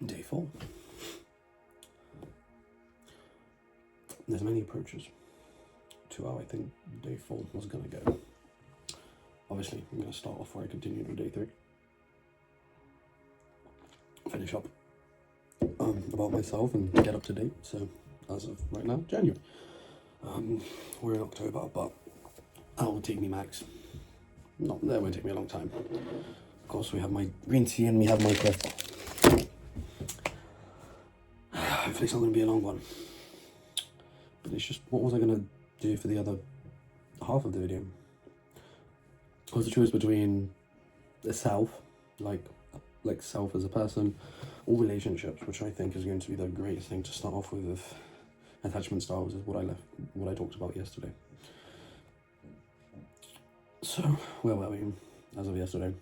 Day 4. There's many approaches to how I think Day 4 was going to go. Obviously, I'm going to start off where I continued with Day 3. Finish up about myself and get up to date. So, as of right now, January. We're in October, but that will take me max. That won't take me a long time. Of course, we have my green tea and we have my Cliff Bar. Hopefully it's not going to be a long one. But it's just, what was I going to do for the other half of the video? It was a choice between the self, like self as a person, or relationships, which I think is going to be the greatest thing to start off with attachment styles, is what I talked about yesterday. So, where were we as of yesterday?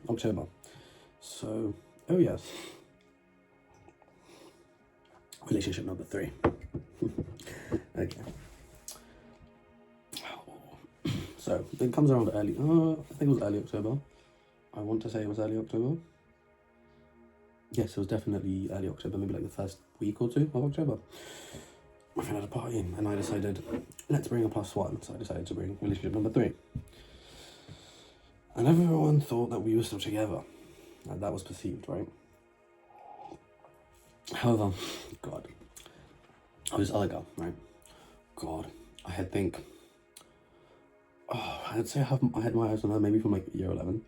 October. So, oh yes. Relationship number 3. Okay. So, it comes around early, I think it was early October. I want to say it was early October. Yes, it was definitely early October, maybe like the first week or 2 of October. My friend had a party and I decided, let's bring a +1. So I decided to bring relationship number 3. And everyone thought that we were still together. That was perceived, right? However, God, this other girl, right? God, I'd say I had my eyes on her maybe from like year 11.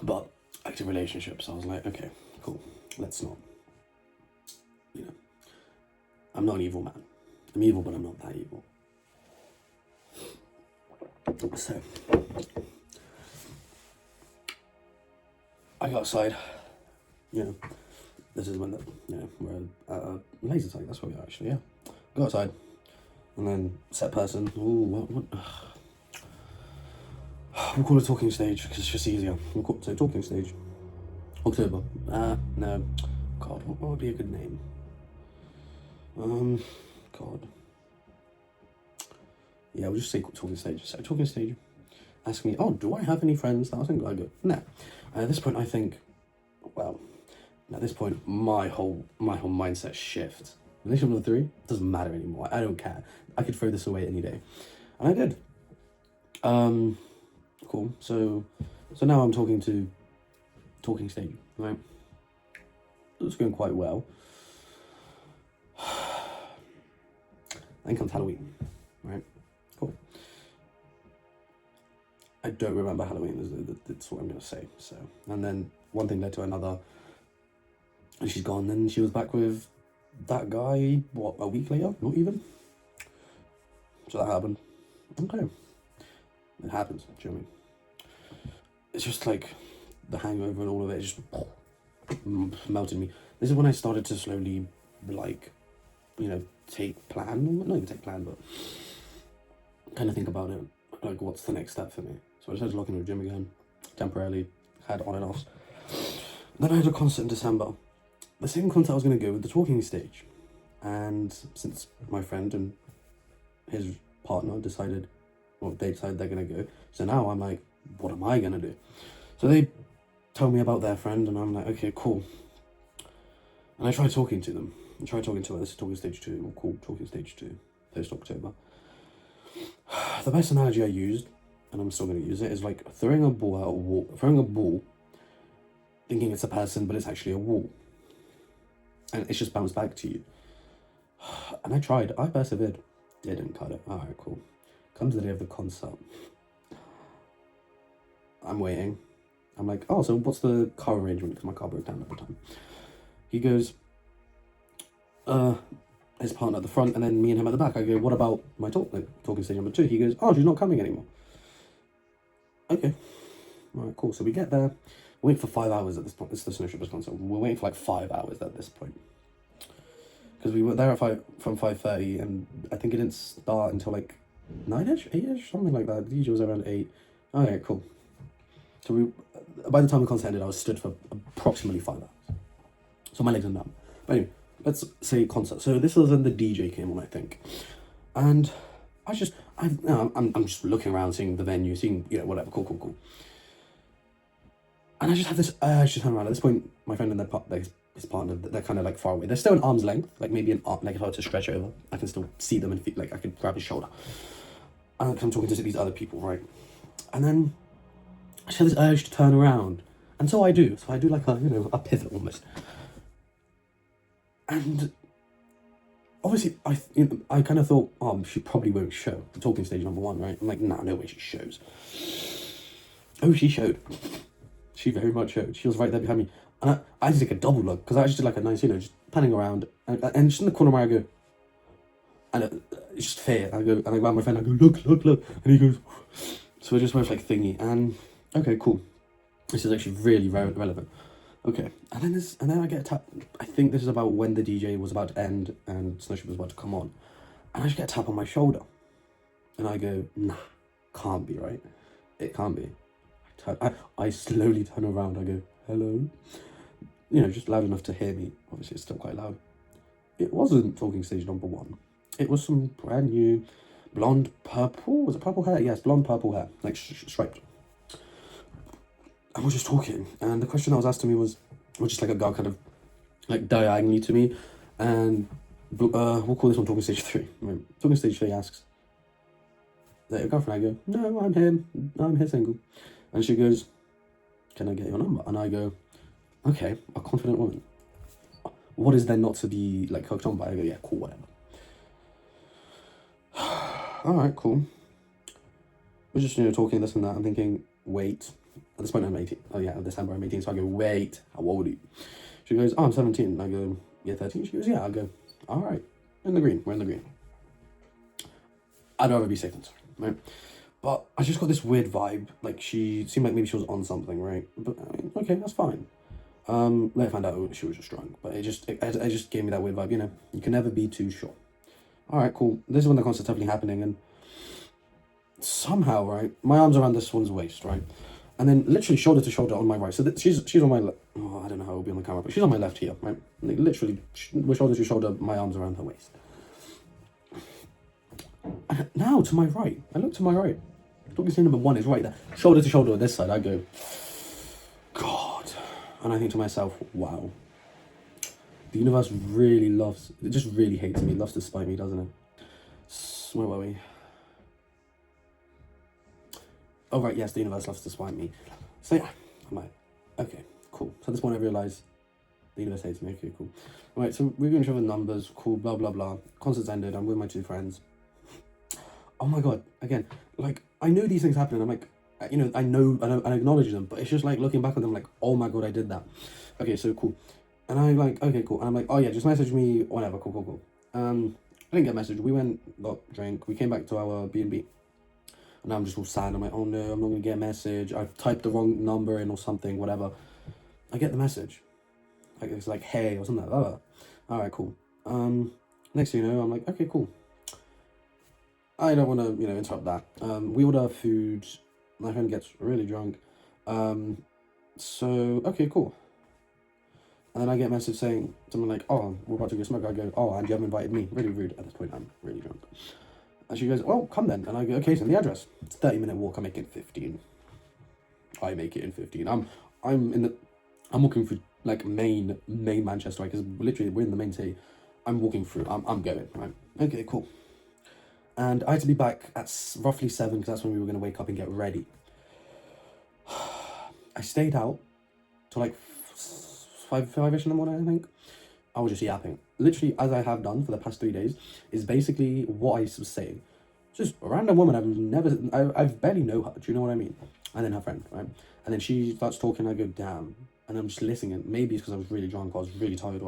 But active relationships, I was like, okay, cool, let's not. You know, I'm not an evil man. I'm evil, but I'm not that evil. So, I go outside, you know, this is when we're at a laser tag, that's where we are actually, yeah. Go outside, and then set person, we'll call it talking stage, because it's just easier. So talking stage, October, no, God, what would be a good name? God. Yeah, we'll just say talking stage. So talking stage, ask me, oh, do I have any friends that I think I go? No. At this point, I think, well, at this point, my whole mindset shifts. Relationship number 3 doesn't matter anymore. I don't care. I could throw this away any day, and I did. Cool. So now I'm talking stage, right? It's going quite well. Then comes Halloween, right? Cool. I don't remember Halloween, that's what I'm going to say. So, and then one thing led to another, and she's gone, and she was back with that guy, what, a week later? Not even? So that happened. Okay. It happens, do you know what I mean? It's just like the hangover and all of it just melted me. This is when I started to slowly, like, you know, not even take plan, but kind of think about it, like what's the next step for me. So I decided to lock into the gym again, temporarily, had on and offs. Then I had a concert in December. The same concert I was going to go with the talking stage. And since my friend and his partner decided they're going to go, so now I'm like, what am I going to do? So they told me about their friend, and I'm like, okay, cool. And I tried talking to them. I tried talking to her. This is talking stage 2, or called talking stage 2, post-October. The best analogy I used, and I'm still going to use it, is like throwing a ball out a wall, thinking it's a person, but it's actually a wall. And it's just bounced back to you. And I tried. I persevered. Didn't cut it. Alright, cool. Comes the day of the concert. I'm waiting. I'm like, oh, so what's the car arrangement? Because my car broke down at the time. He goes, his partner at the front, and then me and him at the back. I go, what about my talking stage number 2? He goes, oh, she's not coming anymore. Okay. Alright, cool. So we get there. We wait for 5 hours at this point. This is the Snow Strippers concert. We're waiting for like 5 hours at this point. Because we were there at from 5:30, and I think it didn't start until like 9ish, 8ish, something like that. The DJ was around 8. Okay, cool. So by the time the concert ended, I was stood for approximately 5 hours. So my legs are numb. But anyway, let's say concert. So this was when the DJ came on, I think. And I'm just looking around, seeing the venue, seeing, you know, whatever, cool. And I just have this urge to turn around. At this point, my friend and his partner, they're kind of like far away. They're still an arm's length, like maybe an arm, like if I were to stretch over, I can still see them and feel like I could grab his shoulder. And I'm talking to these other people, right? And then I just have this urge to turn around. And so I do. So I do like a pivot almost. And obviously, I kind of thought, she probably won't show. The talking stage number 1, right? I'm like, nah, no way she shows. Oh, she showed. She very much showed. She was right there behind me. And I had to take a double look, because I just did like a nice, just panning around. And just in the corner where I go, and it's just fair. I go, and I grab my friend, I go, look. And he goes, so we're just both like thingy. And, okay, cool. This is actually really relevant. Okay, and then I get a tap. I think this is about when the DJ was about to end and Snowship was about to come on. And I just get a tap on my shoulder. And I go, nah, can't be, right? It can't be. I slowly turn around, I go, hello? Just loud enough to hear me. Obviously, it's still quite loud. It wasn't talking stage number 1. It was some brand new blonde purple. Was it purple hair? Yes, blonde purple hair, like striped. And we're just talking, and the question that was asked to me was just like a girl kind of like diagonally to me, and we'll call this one talking stage 3. Right? Talking stage 3 asks, "Is that your girlfriend?" I go, "No, I'm here single," and she goes, "Can I get your number?" And I go, "Okay, a confident woman. What is there not to be like hooked on by?" I go, "Yeah, cool, whatever." All right, cool. We're just talking this and that. I'm thinking, wait. At this point, I'm 18. Oh yeah, December I'm 18. So I go, wait, how old are you? She goes, I'm 17. And I go, yeah, 13. She goes, yeah. I go, all right, in the green. We're in the green. I'd rather be safe than sorry, right? But I just got this weird vibe. Like she seemed like maybe she was on something, right? But I mean, okay, that's fine. Later I found out she was just drunk. But it just gave me that weird vibe. You can never be too sure. All right, cool. This is when the concert's definitely happening, and somehow, right, my arm's around this one's waist, right? And then literally shoulder to shoulder on my right. So she's on my left. Oh, I don't know how it'll be on the camera, but she's on my left here, right? Like literally, we're shoulder to shoulder, my arms around her waist. And now to my right, I look to my right. Talking stage number 1 is right there. Shoulder to shoulder on this side, I go, God. And I think to myself, wow. The universe really it just really hates me. It loves to spite me, doesn't it? Where were we? Oh, right, yes, the universe loves to spite me. So, yeah, I'm like, okay, cool. So at this point, I realise the universe hates me. Okay, cool. All right, so we're going to show the numbers, cool, blah, blah, blah. Concert's ended, I'm with my 2 friends. Oh my God, again, like, I know these things happen, and I'm like, I know, and I acknowledge them, but it's just like looking back on them, like, oh my God, I did that. Okay, so cool. And I'm like, okay, cool. And I'm like, oh yeah, just message me, whatever, cool. I didn't get a message. We went, got drink, we came back to our B&B. And I'm just all sad. I'm like, oh no, I'm not going to get a message. I typed the wrong number in or something, whatever. I get the message. Like, it's like, hey, or something like that. All right, cool. Next thing you know, I'm like, okay, cool. I don't want to, interrupt that. We order food. My friend gets really drunk. So, okay, cool. And then I get a message saying something like, oh, we're about to go smoke. I go, oh, and you haven't invited me. Really rude. At this point, I'm really drunk. And she goes, well, come then. And I go, okay, send the address. It's a 30-minute walk. I make it 15. I make it in 15. I'm walking through like main Manchester, right? Because literally we're in the main city. I'm walking through. I'm going, right? Okay, cool. And I had to be back at roughly 7 because that's when we were going to wake up and get ready. I stayed out till like 5-ish in the morning, I think. I was just yapping. Literally, as I have done for the past 3 days, is basically what I was saying. Just a random woman I've barely know her, do you know what I mean? And then her friend, right? And then she starts talking, I go, damn. And I'm just listening, and maybe it's because I was really drunk, I was really tired, who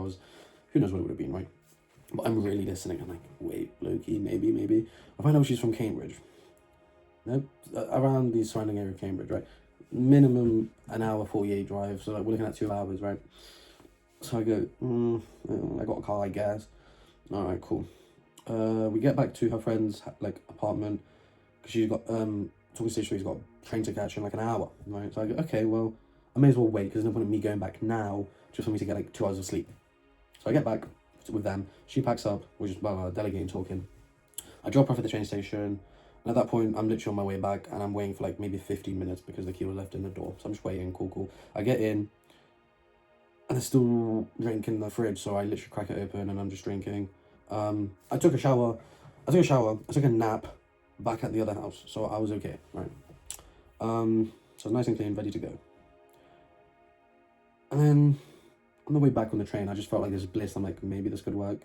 knows what it would have been, right? But I'm really listening, I'm like, wait, low-key, maybe. I find out she's from Cambridge. Nope, around the surrounding area of Cambridge, right? Minimum an hour 48 drive, so like we're looking at 2 hours, right? So I go, I got a car, I guess. All right, cool. We get back to her friend's like apartment because she's got talking stage 3's got a train to catch in like an hour, right? So I go, okay, well, I may as well wait because there's no point in me going back now just for me to get like 2 hours of sleep. So I get back with them. She packs up. We're just delegating, talking. I drop her off at the train station. And at that point, I'm literally on my way back, and I'm waiting for like maybe 15 minutes because the key was left in the door. So I'm just waiting, cool. I get in, and there's still drink in the fridge, so I literally crack it open, and I'm just drinking. I took a shower. I took a nap back at the other house, so I was okay, right? So nice and clean, ready to go. And then on the way back on the train, I just felt like this bliss. I'm like, maybe this could work.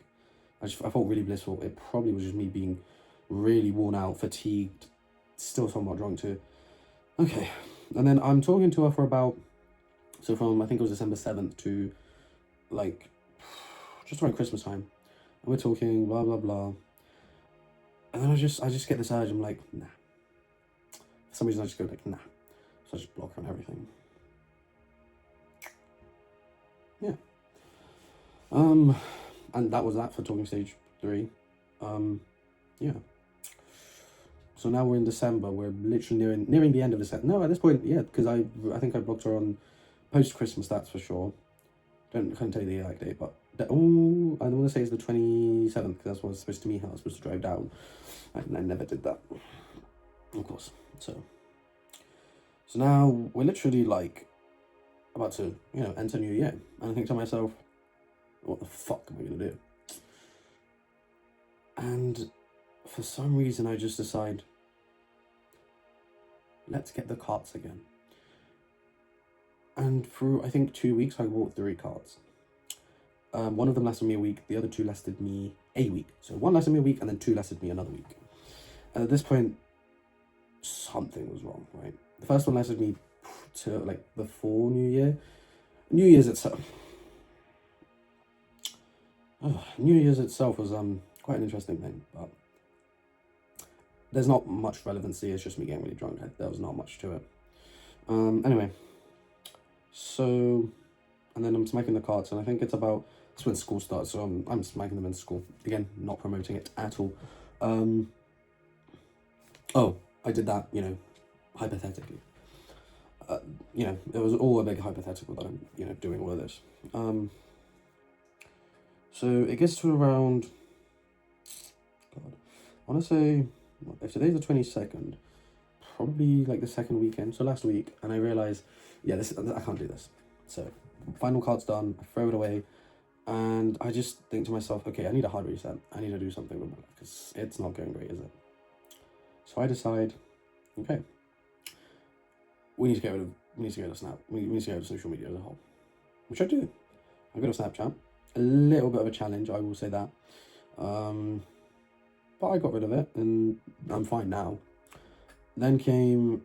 I felt really blissful. It probably was just me being really worn out, fatigued, still somewhat drunk too. Okay, and then I'm talking to her for about, so from I think it was December 7th to like just around Christmas time, and we're talking blah blah blah, and then I just get this urge. I'm like, nah. For some reason, I just go like, nah. So I just block her and everything. Yeah. And that was that for talking stage 3. Yeah. So now we're in December. We're literally nearing the end of December. No, at this point, yeah, because I think I blocked her on post Christmas. That's for sure. Can't tell you the exact date, but I want to say it's the 27th because that's what I was supposed to meet her. I was supposed to drive down, and I never did that. Of course. So now we're literally like about to enter New Year, and I think to myself, what the fuck am I gonna do? And for some reason, I just decide, let's get the carts again. And through, I think, 2 weeks, I bought 3 carts. One of them lasted me a week. The other 2 lasted me a week. So 1 lasted me a week, and then 2 lasted me another week. And at this point, something was wrong, right? The first one lasted me to, like, before New Year. New Year's itself was quite an interesting thing, but there's not much relevancy. It's just me getting really drunk. There was not much to it. Anyway, so, and then I'm smacking the carts, and I think it's when school starts, so I'm smacking them in school. Again, not promoting it at all. Oh, I did that, hypothetically. It was all a big hypothetical that I'm, doing all of this. So it gets to around, God, I want to say, if today's the 22nd, probably like the second weekend, so last week, and I realised, I can't do this. So final card's done, I throw it away, and I just think to myself, okay, I need a hard reset. I need to do something with my life, because it's not going great, is it? So I decide, okay, we need to get rid of Snap. We need to get rid of social media as a whole, which I do. I go to Snapchat. A little bit of a challenge, I will say that. But I got rid of it, and I'm fine now. Then came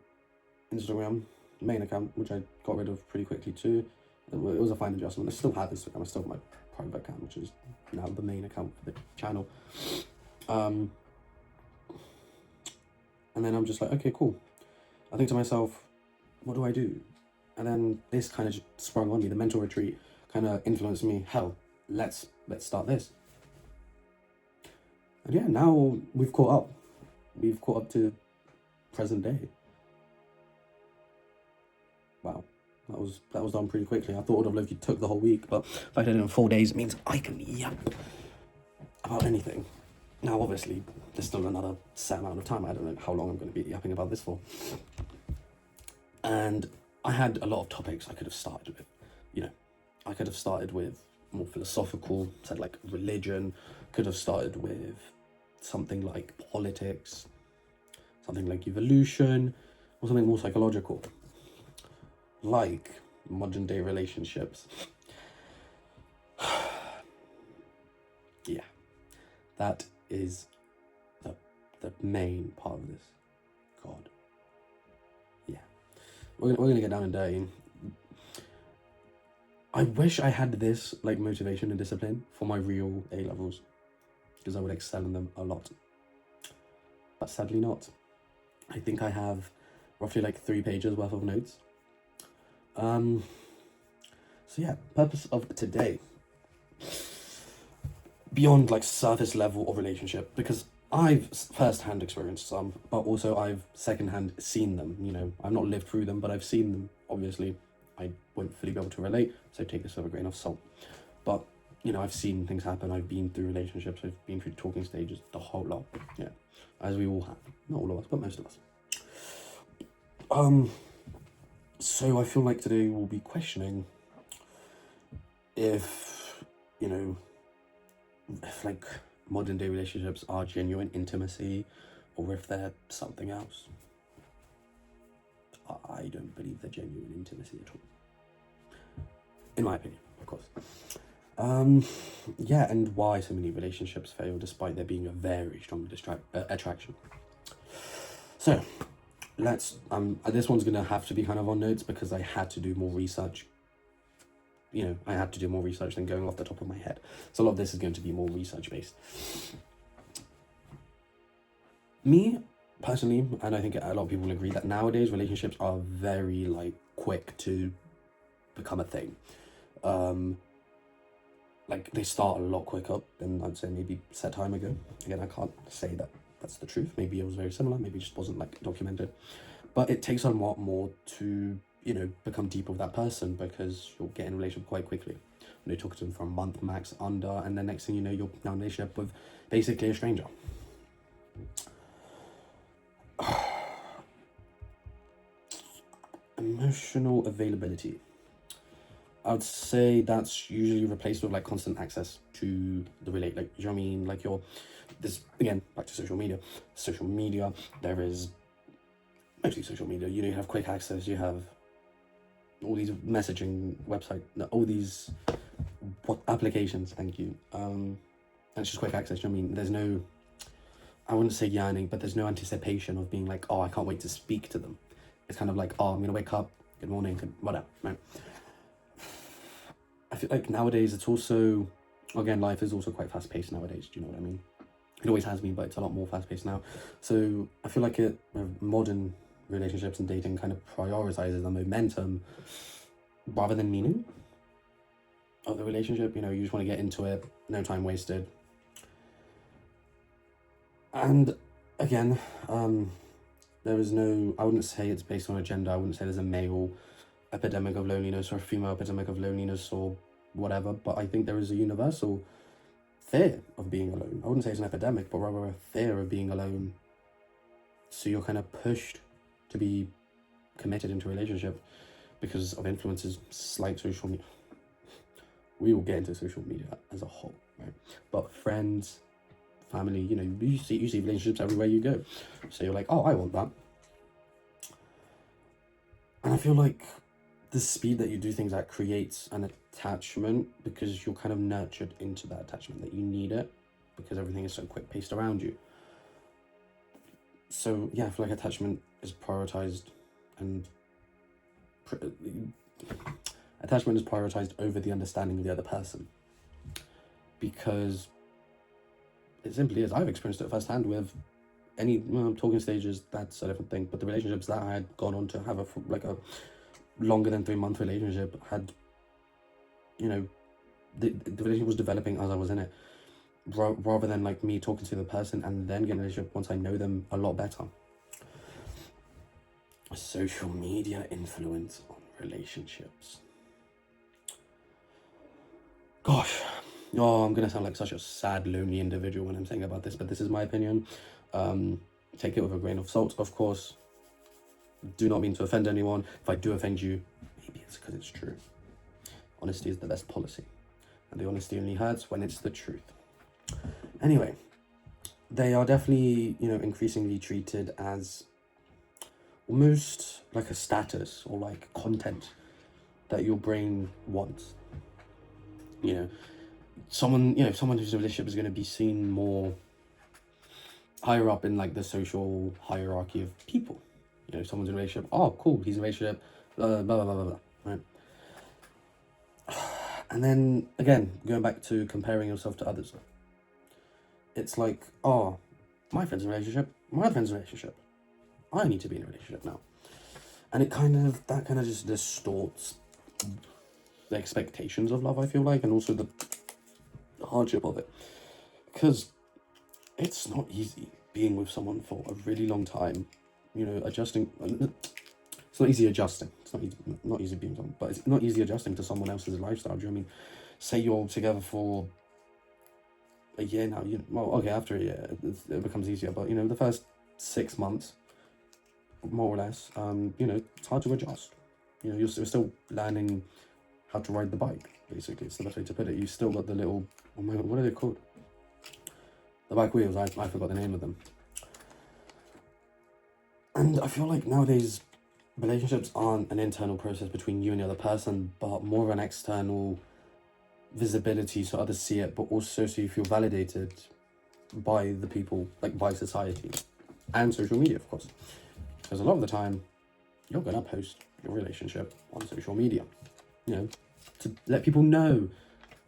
Instagram, main account, which I got rid of pretty quickly too. It was a fine adjustment. I still have Instagram. I still have my private account, which is now the main account for the channel. And then I'm just like, okay, cool. I think to myself, what do I do? And then this kind of just sprung on me. The mental retreat kind of influenced me. Hell, let's start this. And yeah, now we've caught up. We've caught up to present day. Wow, that was done pretty quickly. I thought it would have literally took the whole week, but if I did it in 4 days, it means I can yap about anything. Now, obviously, there's still another set amount of time. I don't know how long I'm going to be yapping about this for. And I had a lot of topics I could have started with. I could have started with more philosophical, said like religion, could have started with something like politics, something like evolution, or something more psychological, like modern day relationships. Yeah, that is the main part of this. God. Yeah. We're gonna get down and dirty. I wish I had this like motivation and discipline for my real A levels, because I would excel in them a lot. But sadly not. I think I have roughly like 3 pages worth of notes. So yeah, purpose of today. Beyond like surface level of relationship, because I've first-hand experienced some, but also I've second-hand seen them. I've not lived through them, but I've seen them. Obviously, I wouldn't fully be able to relate, so take this with a grain of salt. But you know, I've seen things happen. I've been through relationships. I've been through talking stages, the whole lot. Yeah, as we all have. Not all of us, but most of us. So I feel like today we'll be questioning if, you know, if like modern day relationships are genuine intimacy or if they're something else. I don't believe they're genuine intimacy at all. In my opinion, of course. Yeah, and why so many relationships fail despite there being a very strong attraction. So, let's, this one's gonna have to be kind of on notes because I had to do more research. You know, I had to do more research than going off the top of my head. So a lot of this is going to be more research based. Me, personally, and I think a lot of people will agree that nowadays relationships are very, like, quick to become a thing. Like, they start a lot quicker than I'd say maybe set time ago. Again, I can't say that that's the truth. Maybe it was very similar. Maybe it just wasn't, like, documented. But it takes a lot more to, you know, become deeper with that person because you'll get in a relationship quite quickly. You know, talk to them for a month max under, and then next thing you know, you're now in a relationship with basically a stranger. Emotional availability. I would say that's usually replaced with like constant access to the relate, like, you know what I mean? Like this, again, back to social media. Social media, there is mostly social media. You know, you have quick access, you have all these messaging website, all these applications, thank you. And it's just quick access, you know what I mean? There's no, I wouldn't say yearning, but there's no anticipation of being like, oh, I can't wait to speak to them. It's kind of like, oh, I'm gonna wake up, good morning, whatever, right? I feel like nowadays it's also, again, life is also quite fast-paced nowadays, do you know what I mean? It always has been, but it's a lot more fast-paced now. So I feel like modern relationships and dating kind of prioritizes the momentum rather than meaning of the relationship. You know, you just want to get into it, no time wasted. And again, there is no, I wouldn't say it's based on a gender. I wouldn't say there's a male epidemic of loneliness or a female epidemic of loneliness or whatever, but I think there is a universal fear of being alone. I wouldn't say it's an epidemic, but rather a fear of being alone. So you're kind of pushed to be committed into a relationship because of influences like social media. We will get into social media as a whole, right? But friends, family, you know, you see relationships everywhere you go. So you're like, oh, I want that. And I feel like the speed that you do things at creates an attachment because you're kind of nurtured into that attachment, that you need it because everything is so quick paced around you. So yeah, I feel like attachment is prioritized and attachment is prioritized over the understanding of the other person because it simply is. I've experienced it firsthand with any talking stages. That's a different thing, but the relationships that I had gone on to have a longer than 3-month relationship had, you know, the relationship was developing as I was in it, rather than like me talking to the person and then getting a relationship once I know them a lot better. Social media influence on relationships. Gosh, oh, I'm gonna sound like such a sad, lonely individual when I'm saying about this, but this is my opinion. Take it with a grain of salt, of course. Do not mean to offend anyone. If I do offend you, maybe it's because it's true. Honesty is the best policy, and the honesty only hurts when it's the truth. Anyway, they are definitely, you know, increasingly treated as almost like a status or like content that your brain wants. You know, someone who's in a relationship is going to be seen more higher up in like the social hierarchy of people. You know, someone's in a relationship, oh, cool, he's in a relationship, blah, blah, blah, blah, blah, right? And then, again, going back to comparing yourself to others, it's like, oh, my friend's in a relationship, my friend's in a relationship, I need to be in a relationship now. And that kind of just distorts the expectations of love, I feel like, and also the hardship of it. Because it's not easy being with someone for a really long time, you know, adjusting. It's not easy adjusting. It's not easy being someone, but it's not easy adjusting to someone else's lifestyle. Do you know what I mean? say you're together for a year now, after a year, it becomes easier, but, the first 6 months, more or less, it's hard to adjust. You're still learning how to ride the bike, basically. It's the best way to put it. You still got the little, what are they called? The bike wheels, I forgot the name of them. And I feel like nowadays, relationships aren't an internal process between you and the other person, but more of an external visibility so others see it, but also so you feel validated by the people, like by society and social media, of course. Because a lot of the time, you're going to post your relationship on social media, to let people know,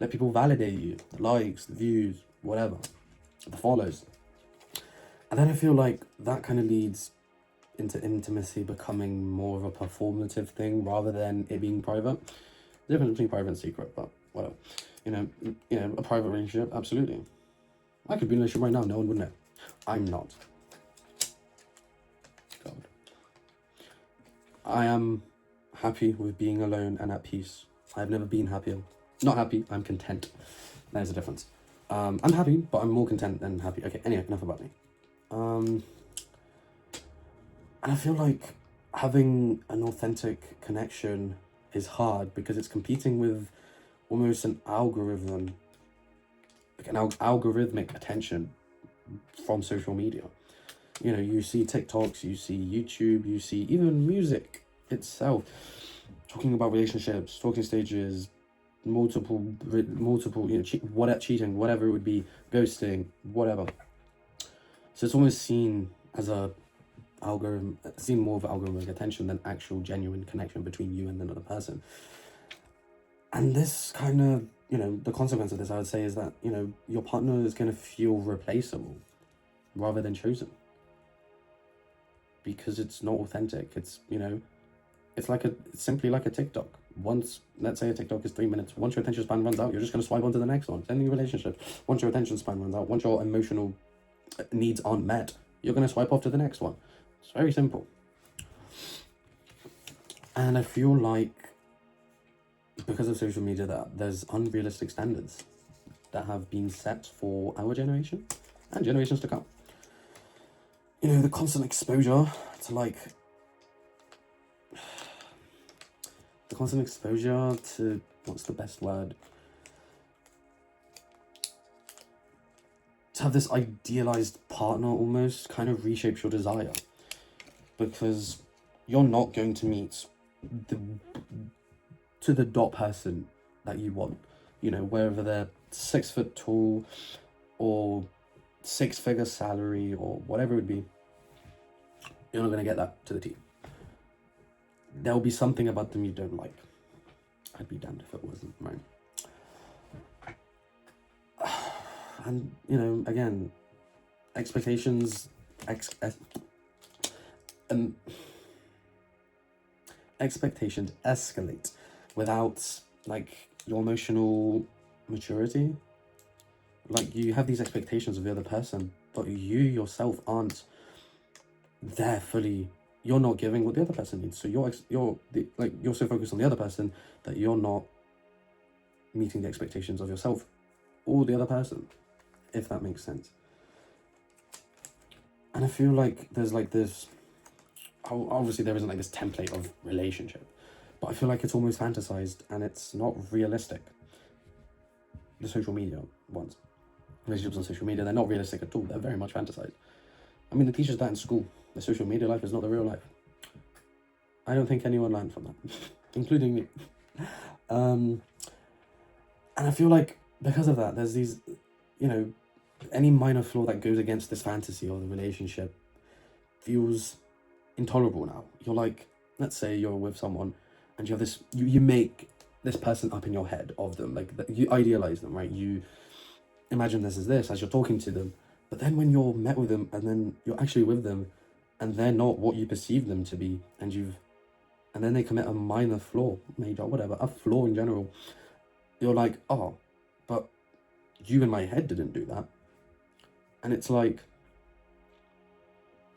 let people validate you, the likes, the views, whatever, the follows. And then I feel like that kind of leads into intimacy becoming more of a performative thing rather than it being private. The difference between private and secret, but whatever. A private relationship, absolutely. I could be in a relationship right now, no one would know. I'm not. God. I am happy with being alone and at peace. I've never been happier. Not happy, I'm content. There's a difference. I'm happy, but I'm more content than happy. Okay, anyway, enough about me. And I feel like having an authentic connection is hard because it's competing with almost an algorithm, like an algorithmic attention from social media. You see TikToks, you see YouTube, you see even music itself talking about relationships, talking stages, multiple, cheating, whatever it would be, ghosting, whatever. So it's almost seen as more of algorithmic attention than actual genuine connection between you and another person. And this kind of, the consequence of this, I would say, is that, your partner is going to feel replaceable rather than chosen. Because it's not authentic. It's, it's simply like a TikTok. Once, let's say a TikTok is 3 minutes. Once your attention span runs out, you're just going to swipe onto the next one. Same in your relationship. Once your attention span runs out, once your emotional needs aren't met, you're going to swipe off to the next one. It's very simple. And I feel like because of social media that there's unrealistic standards that have been set for our generation and generations to come. The constant exposure to what's the best word? To have this idealized partner almost kind of reshapes your desire, because you're not going to meet the dot person that you want, whether they're 6 foot tall or 6-figure salary or whatever it would be. You're not going to get that to the T. There'll be something about them you don't like. I'd be damned if it wasn't, right? And, again, expectations escalate without, your emotional maturity. You have these expectations of the other person, but you yourself aren't there fully. You're not giving what the other person needs. So you're so focused on the other person that you're not meeting the expectations of yourself or the other person, if that makes sense. And I feel like there's this, obviously there isn't this template of relationship, but I feel like it's almost fantasized and it's not realistic. The social media ones. Relationships on social media, they're not realistic at all. They're very much fantasized. I mean, they teach us that in school. The social media life is not the real life. I don't think anyone learned from that, including me. And I feel like because of that, there's these, any minor flaw that goes against this fantasy or the relationship feels intolerable now. You're let's say you're with someone and you have this, you make this person up in your head of them, you idealize them, right? You imagine this as you're talking to them, but then when you're met with them and then you're actually with them and they're not what you perceive them to be, and then they commit a minor flaw, major, whatever, a flaw in general, you're like, oh, but you in my head didn't do that. And it's and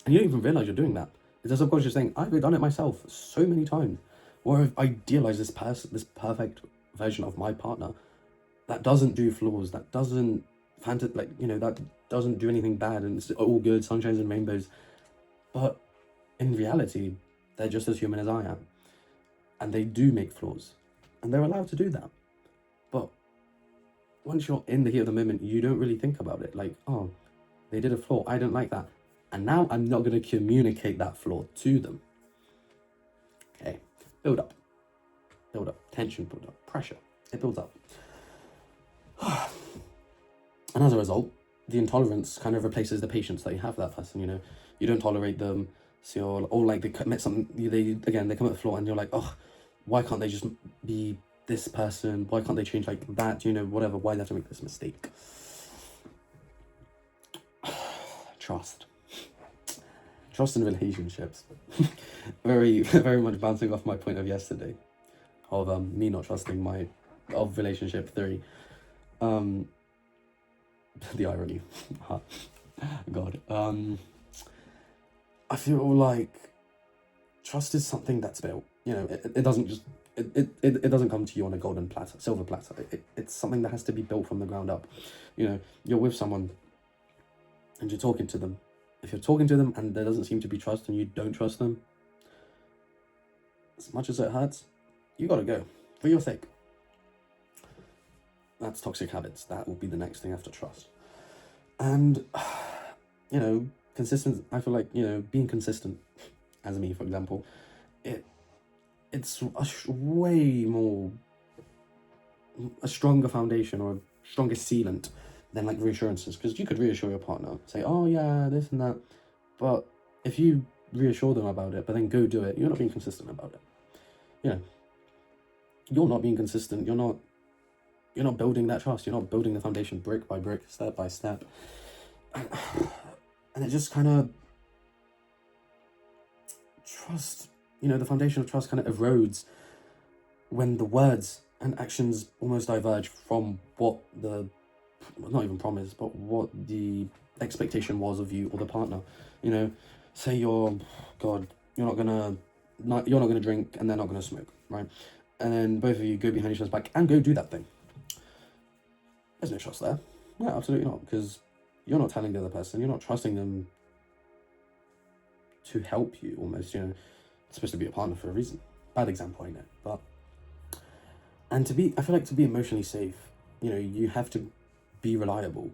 you don't even realize you're doing that. It's a subconscious thing. I've done it myself so many times, where I've idealized this perfect version of my partner, that doesn't do flaws, that doesn't that doesn't do anything bad, and it's all good, sunshines and rainbows. But in reality, they're just as human as I am, and they do make flaws, and they're allowed to do that. But once you're in the heat of the moment, you don't really think about it. Like, oh, they did a flaw, I don't like that, and now I'm not going to communicate that flaw to them. Okay, build up, tension, build up, pressure, it builds up. And as a result, the intolerance kind of replaces the patience that you have for that person. You don't tolerate them, so or like they commit something, they commit a flaw, and you're like, oh, why can't they just be this person? Why can't they change like that? Whatever. Why do they have to make this mistake? Trust in relationships. very, very much bouncing off my point of yesterday, of me not trusting of relationship theory. The irony. God. I feel like trust is something that's built. It doesn't just it doesn't come to you on a golden platter, silver platter. It's something that has to be built from the ground up. You're with someone and you're talking to them. If you're talking to them and there doesn't seem to be trust and you don't trust them, as much as it hurts, you gotta go for your sake. That's toxic habits. That will be the next thing after trust. And, consistent, I feel like, being consistent, as me, for example, it's way more, a stronger foundation or a stronger sealant than like reassurances. Because you could reassure your partner, say, oh yeah, this and that. But if you reassure them about it, but then go do it, you're not being consistent about it. You're not being consistent. You're not building that trust. You're not building the foundation brick by brick, step by step. And it just kind of trust, the foundation of trust kind of erodes when the words and actions almost diverge from what not even promise, but what the expectation was of you or the partner. Say you're not gonna drink and they're not gonna smoke, right? And then both of you go behind each other's back and go do that thing. There's no trust there. No, absolutely not, because you're not telling the other person, you're not trusting them to help you almost, It's supposed to be a partner for a reason. Bad example, I know. But, and I feel like to be emotionally safe, you have to be reliable.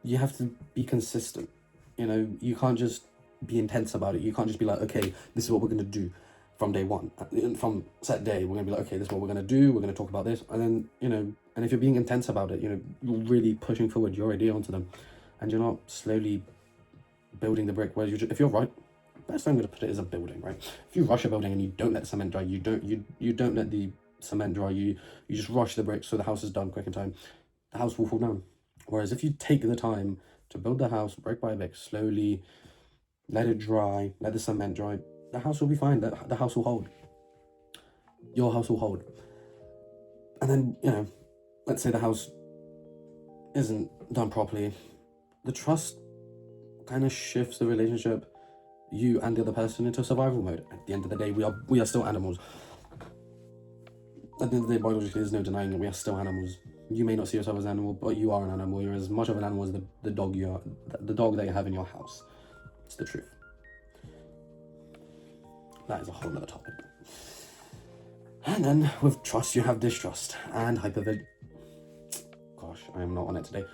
You have to be consistent. You can't just be intense about it. You can't just be like, okay, this is what we're going to do from day one. From set day, we're going to be like, okay, this is what we're going to do. We're going to talk about this. And then, and if you're being intense about it, you're really pushing forward your idea onto them, and you're not slowly building the brick. Whereas if you're right, best way I'm going to put it is a building, right? If you rush a building and you don't let the cement dry, you don't let the cement dry, you just rush the bricks so the house is done quick in time, the house will fall down. Whereas if you take the time to build the house brick by brick, slowly, let it dry, let the cement dry, the house will be fine. The house will hold. Your house will hold. And then, let's say the house isn't done properly. The trust kind of shifts the relationship, you and the other person, into survival mode. At the end of the day, we are still animals. At the end of the day, biologically, there's no denying it. We are still animals. You may not see yourself as an animal, but you are an animal. You're as much of an animal as the dog that you have in your house. It's the truth. That is a whole other topic. And then with trust, you have distrust and Gosh, I am not on it today.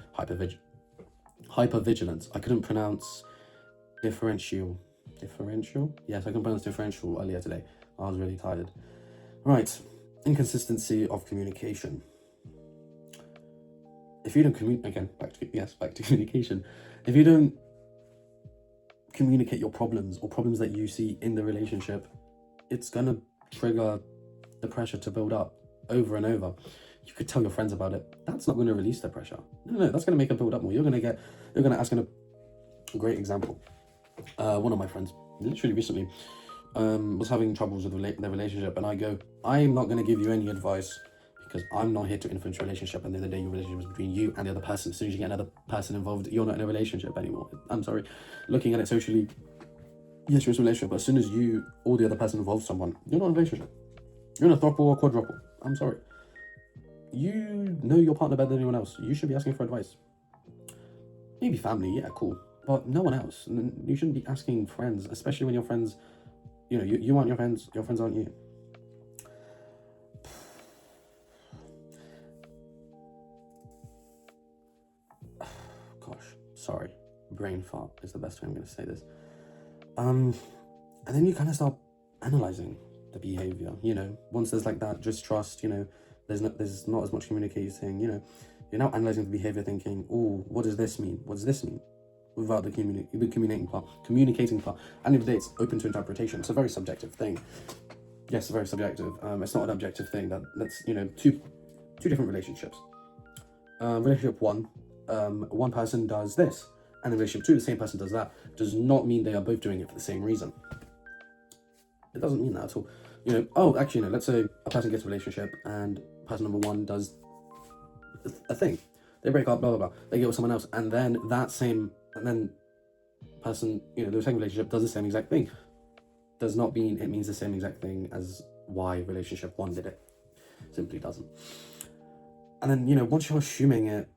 Hypervigilance. I couldn't pronounce differential. Yes, I couldn't pronounce differential earlier today. I was really tired. Right. Inconsistency of communication. If you don't communicate, back to communication. If you don't communicate your problems or problems that you see in the relationship, it's gonna trigger the pressure to build up over and over. You could tell your friends about it. That's not going to release the pressure. No, that's going to make it build up more. You're going to ask a great example. One of my friends, literally recently, was having troubles with their relationship, and I go, I'm not going to give you any advice because I'm not here to influence your relationship. And the other day, your relationship is between you and the other person. As soon as you get another person involved, you're not in a relationship anymore. I'm sorry. Looking at it socially, yes, you're in a relationship, but as soon as you or the other person involves someone, you're not in a relationship. You're in a throuple or quadruple. I'm sorry. You know your partner better than anyone else. You should be asking for advice. Maybe family, yeah, cool, but no one else. And you shouldn't be asking friends, especially when your friends, you aren't your friends aren't you. Gosh, sorry, brain fart is the best way I'm going to say this. And then you kind of start analyzing the behavior. Once there's like that distrust, there's not as much communicating. You're now analyzing the behavior, thinking, oh, what does this mean? What does this mean? Without the communicating part. And if it's open to interpretation. It's a very subjective thing. Yes, very subjective. It's not an objective thing. That's two different relationships. Relationship one, one person does this, and in relationship two, the same person does that. Does not mean they are both doing it for the same reason. It doesn't mean that at all. Let's say a person gets a relationship and person number one does a thing. They break up, blah, blah, blah. They get with someone else, and then person, the same relationship does the same exact thing. Does not mean it means the same exact thing as why relationship one did it. Simply doesn't. And then, once you're assuming it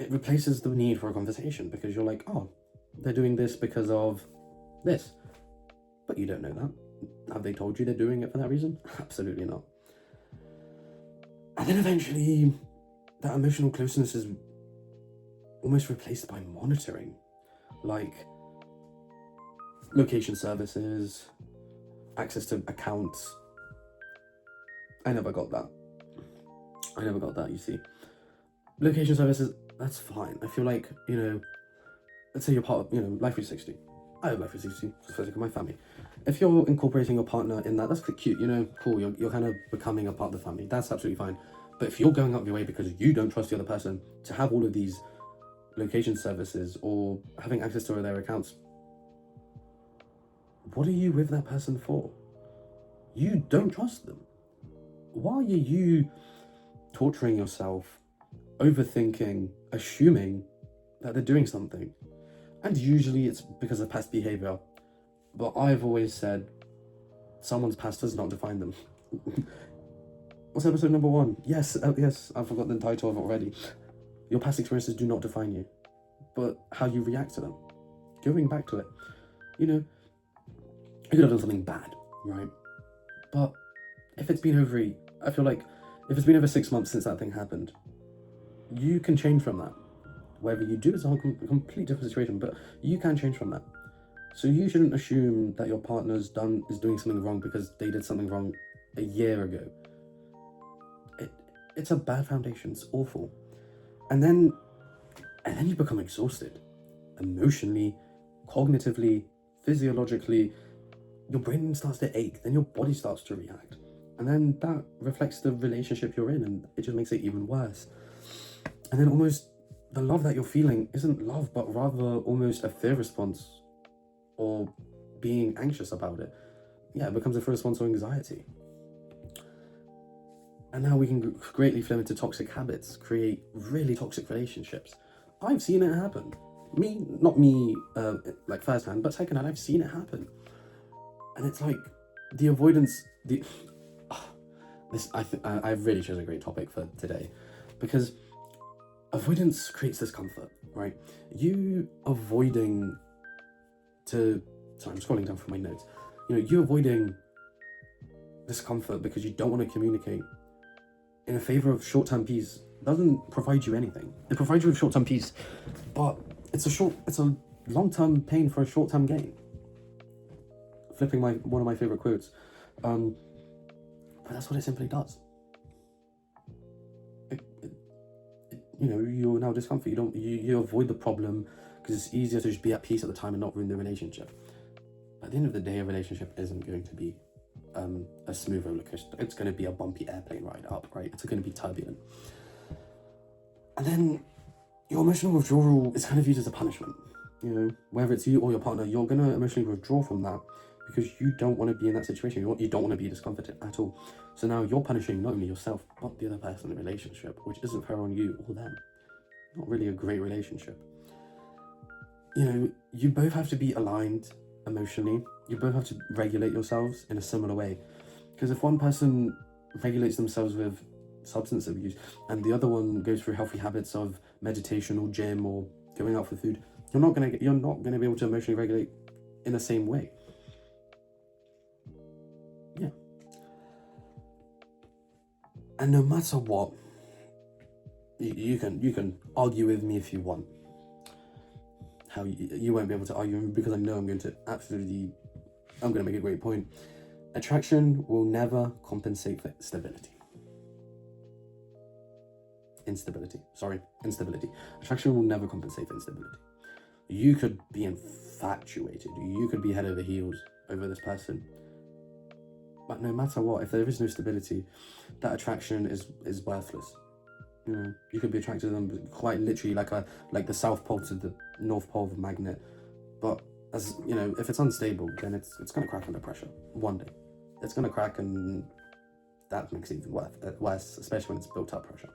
replaces the need for a conversation, because you're like, oh, they're doing this because of this. But you don't know that. Have they told you they're doing it for that reason? Absolutely not. And then eventually, that emotional closeness is almost replaced by monitoring. Like location services, access to accounts. I never got that, you see. Location services, that's fine. I feel like, let's say you're part of, Life 360. I have Life 360, just for the sake of my family. If you're incorporating your partner in that, that's cute, cool. You're kind of becoming a part of the family. That's absolutely fine. But if you're going up your way because you don't trust the other person to have all of these location services or having access to their accounts, what are you with that person for? You don't trust them. Why are you torturing yourself, overthinking, assuming that they're doing something? And usually it's because of past behavior. But I've always said, someone's past does not define them. What's episode number 1? Yes, I forgot the title of it already. Your past experiences do not define you, but how you react to them. Going back to it, you could have done something bad, right? But if it's been if it's been over 6 months since that thing happened, you can change from that. Whatever you do is a completely different situation, but you can change from that. So you shouldn't assume that your partner is doing something wrong because they did something wrong a year ago. It's a bad foundation. It's awful. And then you become exhausted. Emotionally, cognitively, physiologically. Your brain starts to ache. Then your body starts to react. And then that reflects the relationship you're in, and it just makes it even worse. And then almost the love that you're feeling isn't love, but rather almost a fear response or being anxious about it. Yeah, it becomes a fear response or anxiety. And now we can greatly flow into toxic habits, create really toxic relationships. I've seen it happen. Not me, like firsthand, but secondhand, I've seen it happen. And it's like the avoidance. I really chose a great topic for today, because avoidance creates discomfort, right? You avoiding to. Sorry, I'm scrolling down from my notes. You avoiding discomfort because you don't want to communicate in a favor of short-term peace doesn't provide you anything. It provides you with short-term peace, but it's a long-term pain for a short-term gain. Flipping one of my favorite quotes, but that's what it simply does. You're now discomfort. You avoid the problem because it's easier to just be at peace at the time and not ruin the relationship. At the end of the day, a relationship isn't going to be a smooth roller coaster. It's going to be a bumpy airplane ride up, right? It's going to be turbulent. And then your emotional withdrawal is kind of used as a punishment. Whether it's you or your partner, you're going to emotionally withdraw from that because you don't want to be in that situation. You don't want to be discomforted at all. So now you're punishing not only yourself, but the other person in the relationship, which isn't fair on you or them. Not really a great relationship. You both have to be aligned emotionally. You both have to regulate yourselves in a similar way. Because if one person regulates themselves with substance abuse, and the other one goes through healthy habits of meditation or gym or going out for food, you're not gonna be able to emotionally regulate in the same way. Yeah. And no matter what, you can argue with me if you want. How you won't be able to argue because I know I'm going to make a great point. Attraction will never compensate for instability. Attraction will never compensate for instability. You could be infatuated. You could be head over heels over this person. But no matter what, if there is no stability, that attraction is worthless. You could be attracted to them quite literally like the South Pole to the North Pole of a magnet. But as you know, if it's unstable, then it's gonna crack under pressure. One day, it's gonna crack, and that makes it even worse, especially when it's built up pressure.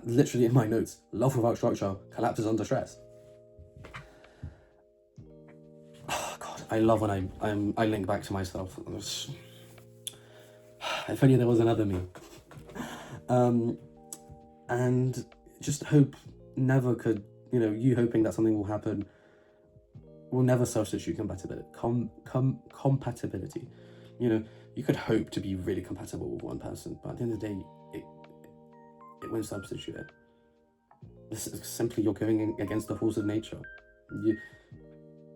Literally in my notes, love without structure collapses under stress. Oh God, I love when I link back to myself. If only there was another me. And just hope never could, you hoping that something will happen will never substitute compatibility. You could hope to be really compatible with one person, but at the end of the day, it won't substitute it. This is simply you're going against the force of nature.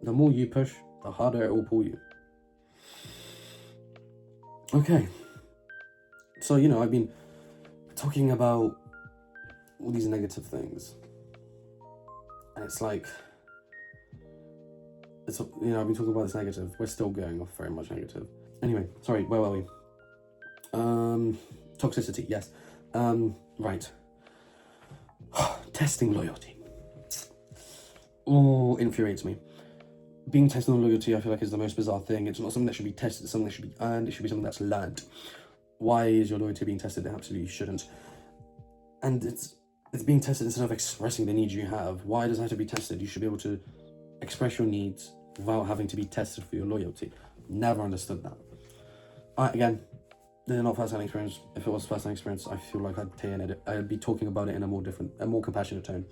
The more you push, the harder it will pull you. Okay. So, I've been talking about all these negative things. And it's like, I've been talking about this negative. We're still going off very much negative. Anyway, sorry, where were we? Toxicity, yes. Right. Testing loyalty. Oh, infuriates me. Being tested on loyalty, I feel like, is the most bizarre thing. It's not something that should be tested, it's something that should be earned, it should be something that's learned. Why is your loyalty being tested? It absolutely shouldn't. And it's being tested instead of expressing the needs you have. Why does it have to be tested? You should be able to express your needs without having to be tested for your loyalty. Never understood that. Again, this is not first-hand experience. If it was first-hand experience, I feel like I'd be talking about it in a more compassionate tone.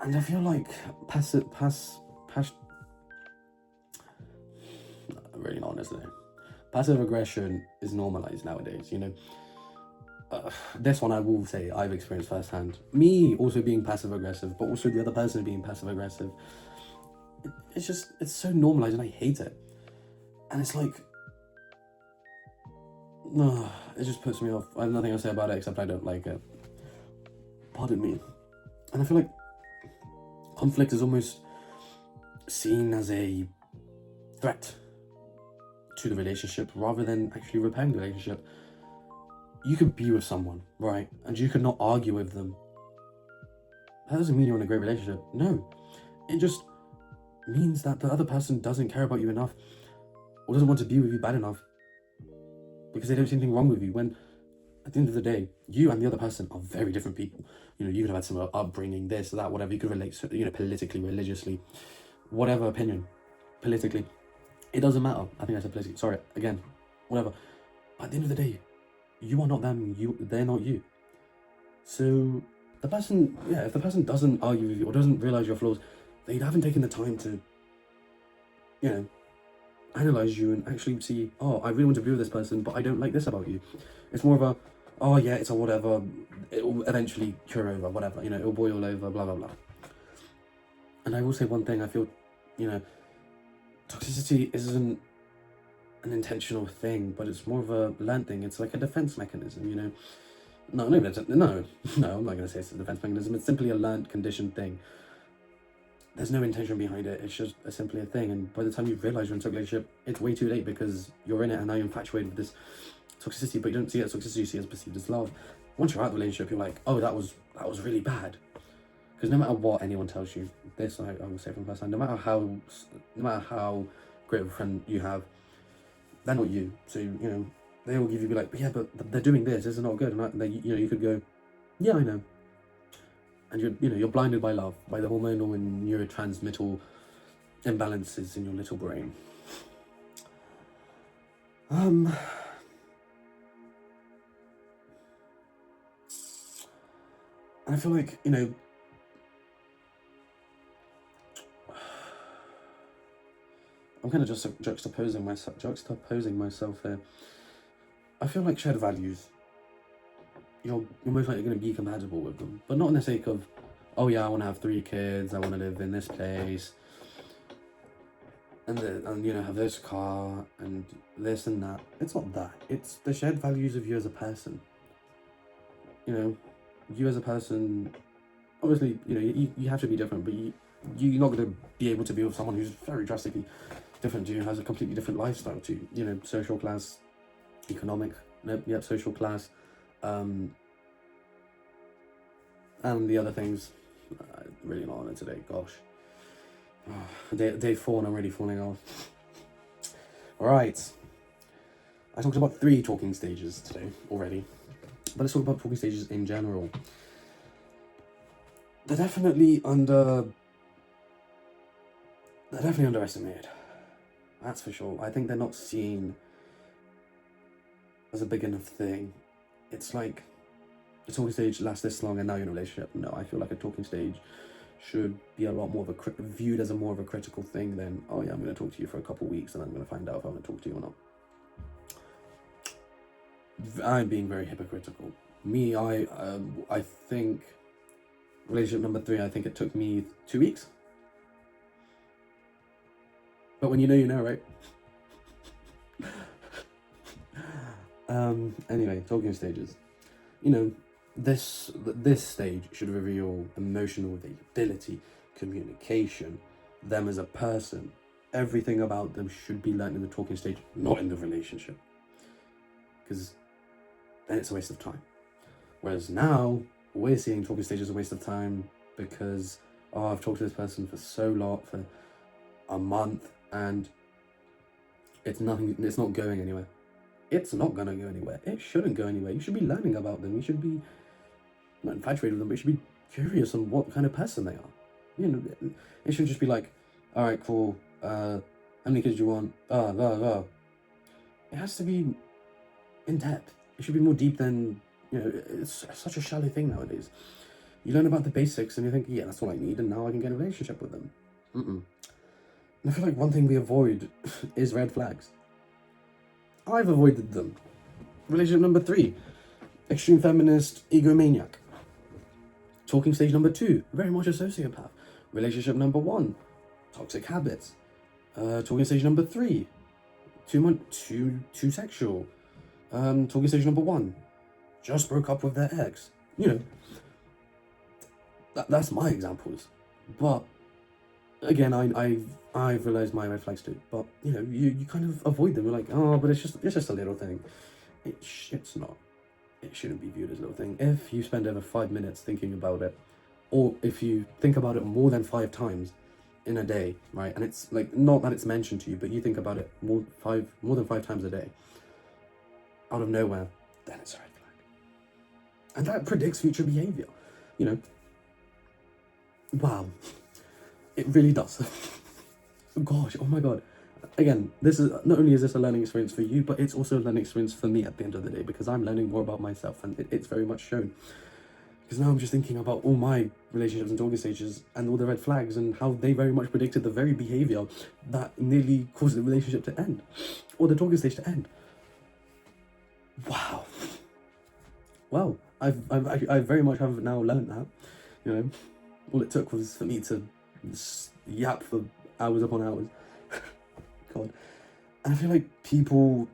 And I feel like really not necessarily. Passive aggression is normalized nowadays, This one I will say I've experienced firsthand. Me also being passive aggressive, but also the other person being passive aggressive. It's so normalized and I hate it. And it's like, it just puts me off. I have nothing else to say about it except I don't like it. Pardon me. And I feel like conflict is almost seen as a threat to the relationship rather than actually repairing the relationship. You could be with someone, right, and you could not argue with them. That doesn't mean you're in a great relationship. No, it just means that the other person doesn't care about you enough or doesn't want to be with you bad enough because they don't see anything wrong with you, when at the end of the day, you and the other person are very different people. You could have had some upbringing, this, that, whatever. You could relate to, politically, religiously, whatever opinion, politically. It doesn't matter. I think I said politically. Sorry, again, whatever. But at the end of the day, you are not them. They're not you. So if the person doesn't argue with you or doesn't realize your flaws, they haven't taken the time to, analyze you and actually see, I really want to be with this person, but I don't like this about you. It's more of a, it's a whatever. It will eventually cure over, whatever. It will boil over, blah, blah, blah. And I will say one thing. I feel, toxicity isn't an intentional thing, but it's more of a learned thing. It's like a defense mechanism, No, I'm not going to say it's a defense mechanism. It's simply a learned, conditioned thing. There's no intention behind it. It's just simply a thing. And by the time you realize you're in a toxic relationship, it's way too late because you're in it and now you're infatuated with this toxicity, but you don't see it as toxicity, you see it as perceived as love. Once you're out of the relationship, you're like, oh, that was really bad. Because no matter what anyone tells you, this I will say from first hand, no matter how great of a friend you have, they're not you. So, they will give you like, yeah, but they're doing this is not good. And you could go, yeah, I know. And you're blinded by love, by the hormonal and neurotransmittal imbalances in your little brain. And I feel like, I'm kind of just juxtaposing myself here. I feel like shared values, you're most likely going to be compatible with them, but not in the sake of, oh yeah, I want to have 3 kids, I want to live in this place, and have this car and this and that. It's not that. It's the shared values of you as a person. You as a person, obviously, you have to be different, but you're not going to be able to be with someone who's very drastically different to you, has a completely different lifestyle to you, social class, social class, and the other things. Really not on it today, gosh. Day 4 and I'm really falling off. Alright, I talked about 3 talking stages today already, but let's talk about talking stages in general. They're definitely underestimated. That's for sure. I think they're not seen as a big enough thing. It's like, a talking stage lasts this long and now you're in a relationship. No, I feel like a talking stage should be a lot more of viewed as a more of a critical thing than, oh yeah, I'm going to talk to you for a couple of weeks and I'm going to find out if I want to talk to you or not. I'm being very hypocritical. Me, I think relationship number 3, I think it took me 2 weeks. But when you know, right? Anyway, talking stages. This stage should reveal emotional availability, communication, them as a person. Everything about them should be learned in the talking stage, not in the relationship. Because then it's a waste of time. Whereas now, we're seeing talking stages as a waste of time because, I've talked to this person for so long, for a month, and it's not going anywhere. It's not going to go anywhere. It shouldn't go anywhere. You should be learning about them. You should be not infatuated with them, but you should be curious on what kind of person they are. It should just be like, all right, cool. How many kids do you want? It has to be in depth. It should be more deep than, it's such a shallow thing nowadays. You learn about the basics and you think, yeah, that's all I need, and now I can get a relationship with them. And I feel like one thing we avoid is red flags. I've avoided them. Relationship number 3, extreme feminist egomaniac. Talking stage number 2, very much a sociopath. Relationship number 1, toxic habits. Talking stage number 3, too sexual. Talking stage number 1, just broke up with their ex. That's my examples. But again, I've realized my red flags too. But you kind of avoid them. You're like, oh, but it's just a little thing. It's not. It shouldn't be viewed as a little thing. If you spend over 5 minutes thinking about it, or if you think about it more than 5 times in a day, right? And it's like, not that it's mentioned to you, but you think about it more than 5 times a day, out of nowhere, then it's a red flag. And that predicts future behavior. Wow. It really does. Gosh, oh my god. Again, not only is this a learning experience for you, but it's also a learning experience for me at the end of the day, because I'm learning more about myself, and it's very much shown. Because now I'm just thinking about all my relationships and talking stages and all the red flags and how they very much predicted the very behavior that nearly caused the relationship to end, or the talking stage to end. Wow. Well, I very much have now learned that. All it took was for me to yap for hours upon hours. God. And I feel like people,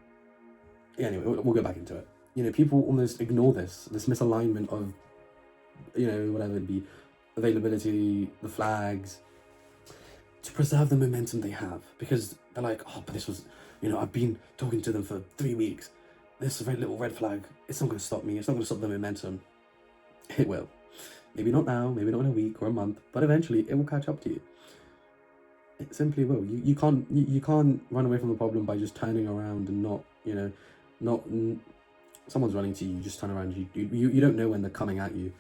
anyway, we'll go back into it. People almost ignore this misalignment of, whatever it be, availability, the flags, to preserve the momentum they have. Because they're like, oh, but this was, I've been talking to them for 3 weeks. This little red flag, it's not going to stop me. It's not going to stop the momentum. It will. Maybe not now, maybe not in a week or a month, but eventually it will catch up to you. It simply will. You can't run away from the problem by just turning around and not someone's running to you, you just turn around. You don't know when they're coming at you,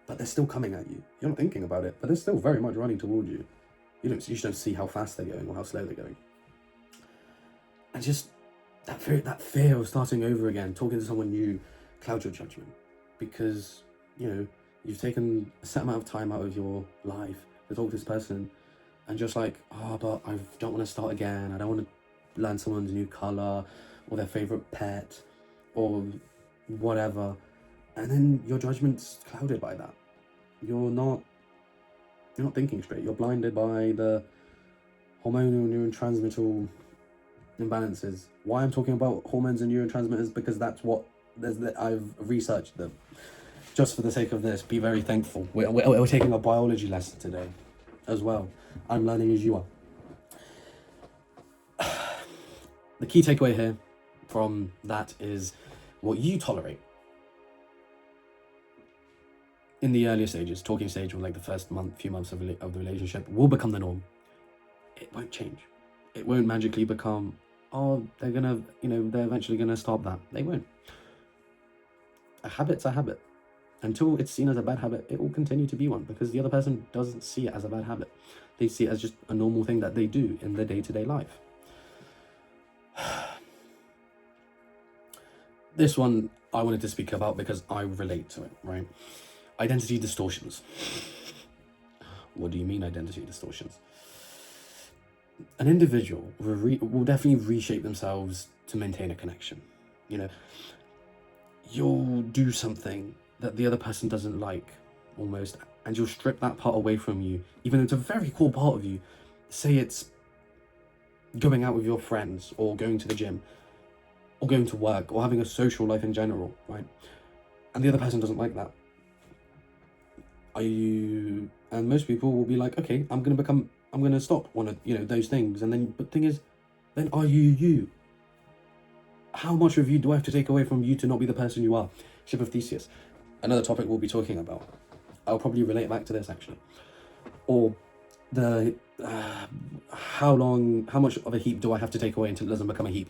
but they're still coming at you. You're not thinking about it, but they're still very much running towards you. You just don't see how fast they're going or how slow they're going. And just that fear of starting over again, talking to someone new, clouds your judgment, because you've taken a set amount of time out of your life to talk to this person, and just like, but I don't want to start again. I don't want to learn someone's new color or their favorite pet or whatever, and then your judgment's clouded by that. You're not thinking straight. You're blinded by the hormonal neurotransmittal imbalances. Why I'm talking about hormones and neurotransmitters? Because that's what I've researched them. Just for the sake of this, be very thankful. We're taking a biology lesson today as well. I'm learning as you are. The key takeaway here from that is what you tolerate in the earlier stages, talking stage, or like the first few months of the relationship, will become the norm. It won't change. It won't magically become, they're eventually gonna stop that. They won't. A habit's a habit. Until it's seen as a bad habit, it will continue to be one, because the other person doesn't see it as a bad habit. They see it as just a normal thing that they do in their day-to-day life. This one I wanted to speak about because I relate to it, right? Identity distortions. What do you mean identity distortions? An individual will definitely reshape themselves to maintain a connection. You'll do something that the other person doesn't like, almost, and you'll strip that part away from you, even though it's a very cool part of you. Say it's going out with your friends, or going to the gym, or going to work, or having a social life in general, right? And the other person doesn't like that. And most people will be like, okay, I'm gonna stop one of those things. And then, but thing is, then are you? How much of you do I have to take away from you to not be the person you are? Ship of Theseus, another topic we'll be talking about. I'll probably relate back to this actually. Or the how much of a heap do I have to take away until it doesn't become a heap?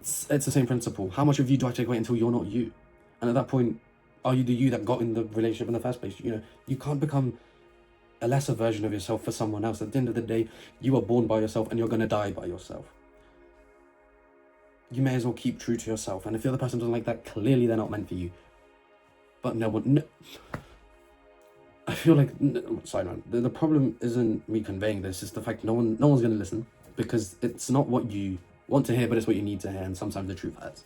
It's the same principle. How much of you do I take away until you're not you? And at that point, are you the you that got in the relationship in the first place? You can't become a lesser version of yourself for someone else. At the end of the day, you are born by yourself and you're going to die by yourself. You may as well keep true to yourself. And if the other person doesn't like that, clearly they're not meant for you. But I feel like, sorry, no, the problem isn't me conveying this. It's the fact no one's going to listen, because it's not what you want to hear, but it's what you need to hear. And sometimes the truth hurts.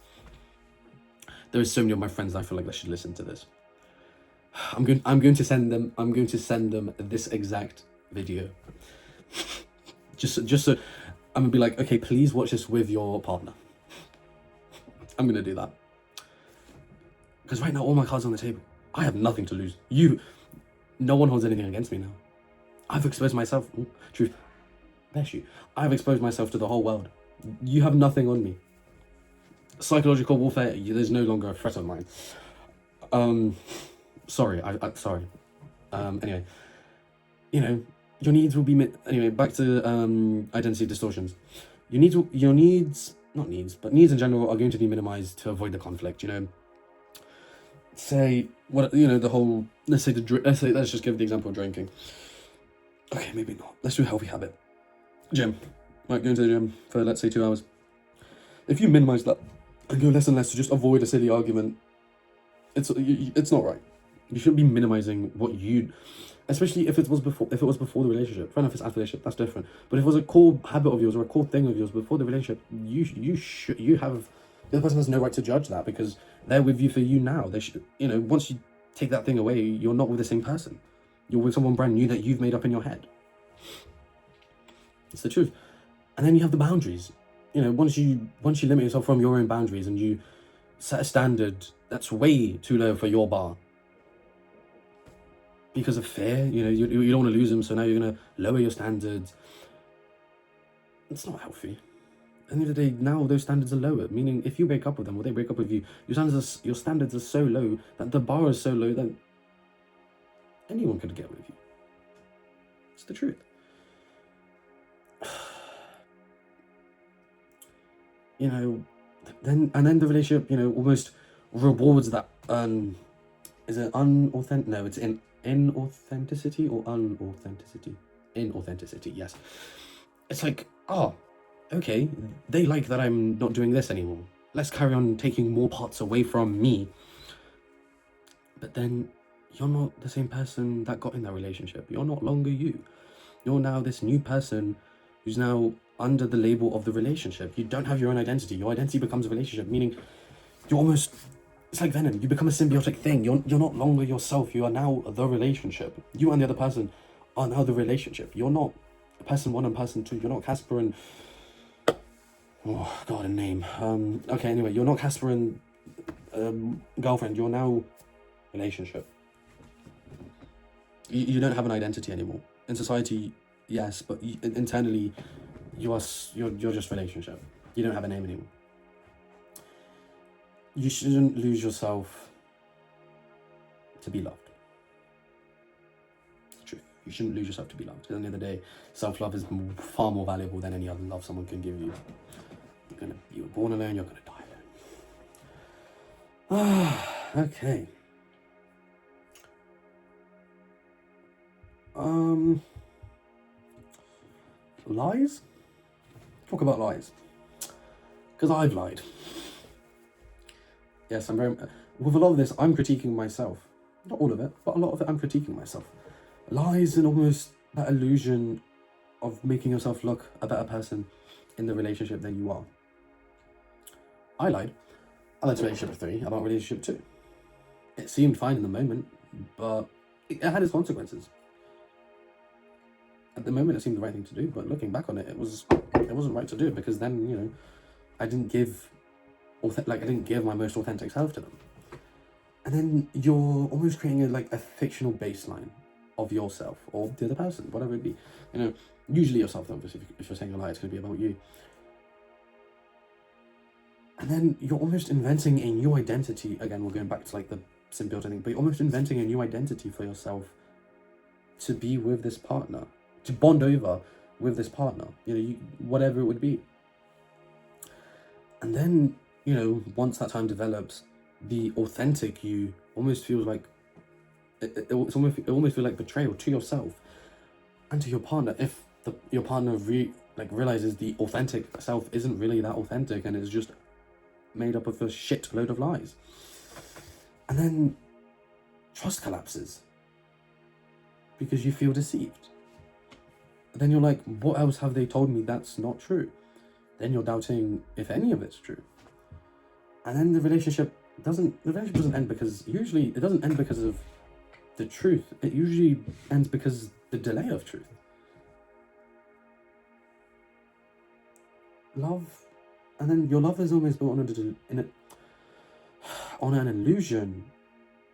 There is so many of my friends I feel like they should listen to this. I'm going to send them this exact video. just so I'm gonna be like, okay, please watch this with your partner. I'm gonna do that. Because right now, all my cards are on the table. I have nothing to lose. No one holds anything against me now. I've exposed myself. Truth. Bless you. I've exposed myself to the whole world. You have nothing on me. Psychological warfare, there's no longer a threat of mine. Sorry, sorry. Anyway, your needs will be anyway. Back to identity distortions. Needs in general are going to be minimized to avoid the conflict. Say what the whole. Let's just give the example of drinking. Okay, maybe not. Let's do a healthy habit. Gym, like going to the gym for let's say 2 hours. If you minimize that and go less and less to just avoid a silly argument, it's not right. You shouldn't be minimizing what you, especially if it was before the relationship. Fair enough, it's after the relationship, that's different. But if it was a core habit of yours or a core thing of yours before the relationship, you have, the other person has no right to judge that, because they're with you for you now. They should, once you take that thing away, you're not with the same person. You're with someone brand new that you've made up in your head. It's the truth. And then you have the boundaries. Once you limit yourself from your own boundaries and you set a standard that's way too low for your bar, because of fear, you don't want to lose them, so now you're going to lower your standards. It's not healthy. At the end of the day, now those standards are lower, meaning if you break up with them or they break up with you, your standards are so low that the bar is so low that anyone could get with you. It's the truth. Then the relationship, almost rewards that. Is it unauthentic? No, it's inauthenticity or unauthenticity. Inauthenticity, yes. It's like, okay, they like that I'm not doing this anymore. Let's carry on taking more parts away from me. But then you're not the same person that got in that relationship. You're not longer you. You're now this new person who's now under the label of the relationship. You don't have your own identity. Your identity becomes a relationship, meaning you're almost, it's like Venom. You become a symbiotic thing. You're not longer yourself. You are now the relationship. You and the other person are now the relationship. You're not person one and person two. You're not Casper and, oh god, a name. Okay, anyway, you're not Casper and girlfriend. You're now relationship. You don't have an identity anymore. In society, yes, but internally, you're just relationship. You don't have a name anymore. You shouldn't lose yourself to be loved. It's true. You shouldn't lose yourself to be loved. At the end of the day, self-love is far more valuable than any other love someone can give you. You were born alone, you're gonna die alone. Okay. Lies? Talk about lies. Because I've lied. Yes, with a lot of this, I'm critiquing myself. Not all of it, but a lot of it I'm critiquing myself. Lies and almost that illusion of making yourself look a better person in the relationship than you are. I lied. I lied to relationship 3 about relationship 2. It seemed fine in the moment, but it had its consequences. At the moment, it seemed the right thing to do, but looking back on it, it wasn't right to do, because then, I didn't give my most authentic self to them. And then you're almost creating a fictional baseline of yourself or the other person, whatever it be. Usually yourself, obviously. If you're saying a lie, it's going to be about you. And then you're almost inventing a new identity. Again, we're going back to the symbiotic thing, but you're almost inventing a new identity for yourself to be with this partner, to bond over with this partner, whatever it would be. And then, once that time develops, the authentic you almost feels like it almost feels like betrayal to yourself and to your partner if your partner realizes the authentic self isn't really that authentic and is just made up of a shit load of lies. And then trust collapses because you feel deceived. And then you're like, what else have they told me that's not true? Then you're doubting if any of it's true. And then the relationship doesn't end because usually it doesn't end because of the truth. It usually ends because the delay of truth. Love, and then your love is always built on an illusion,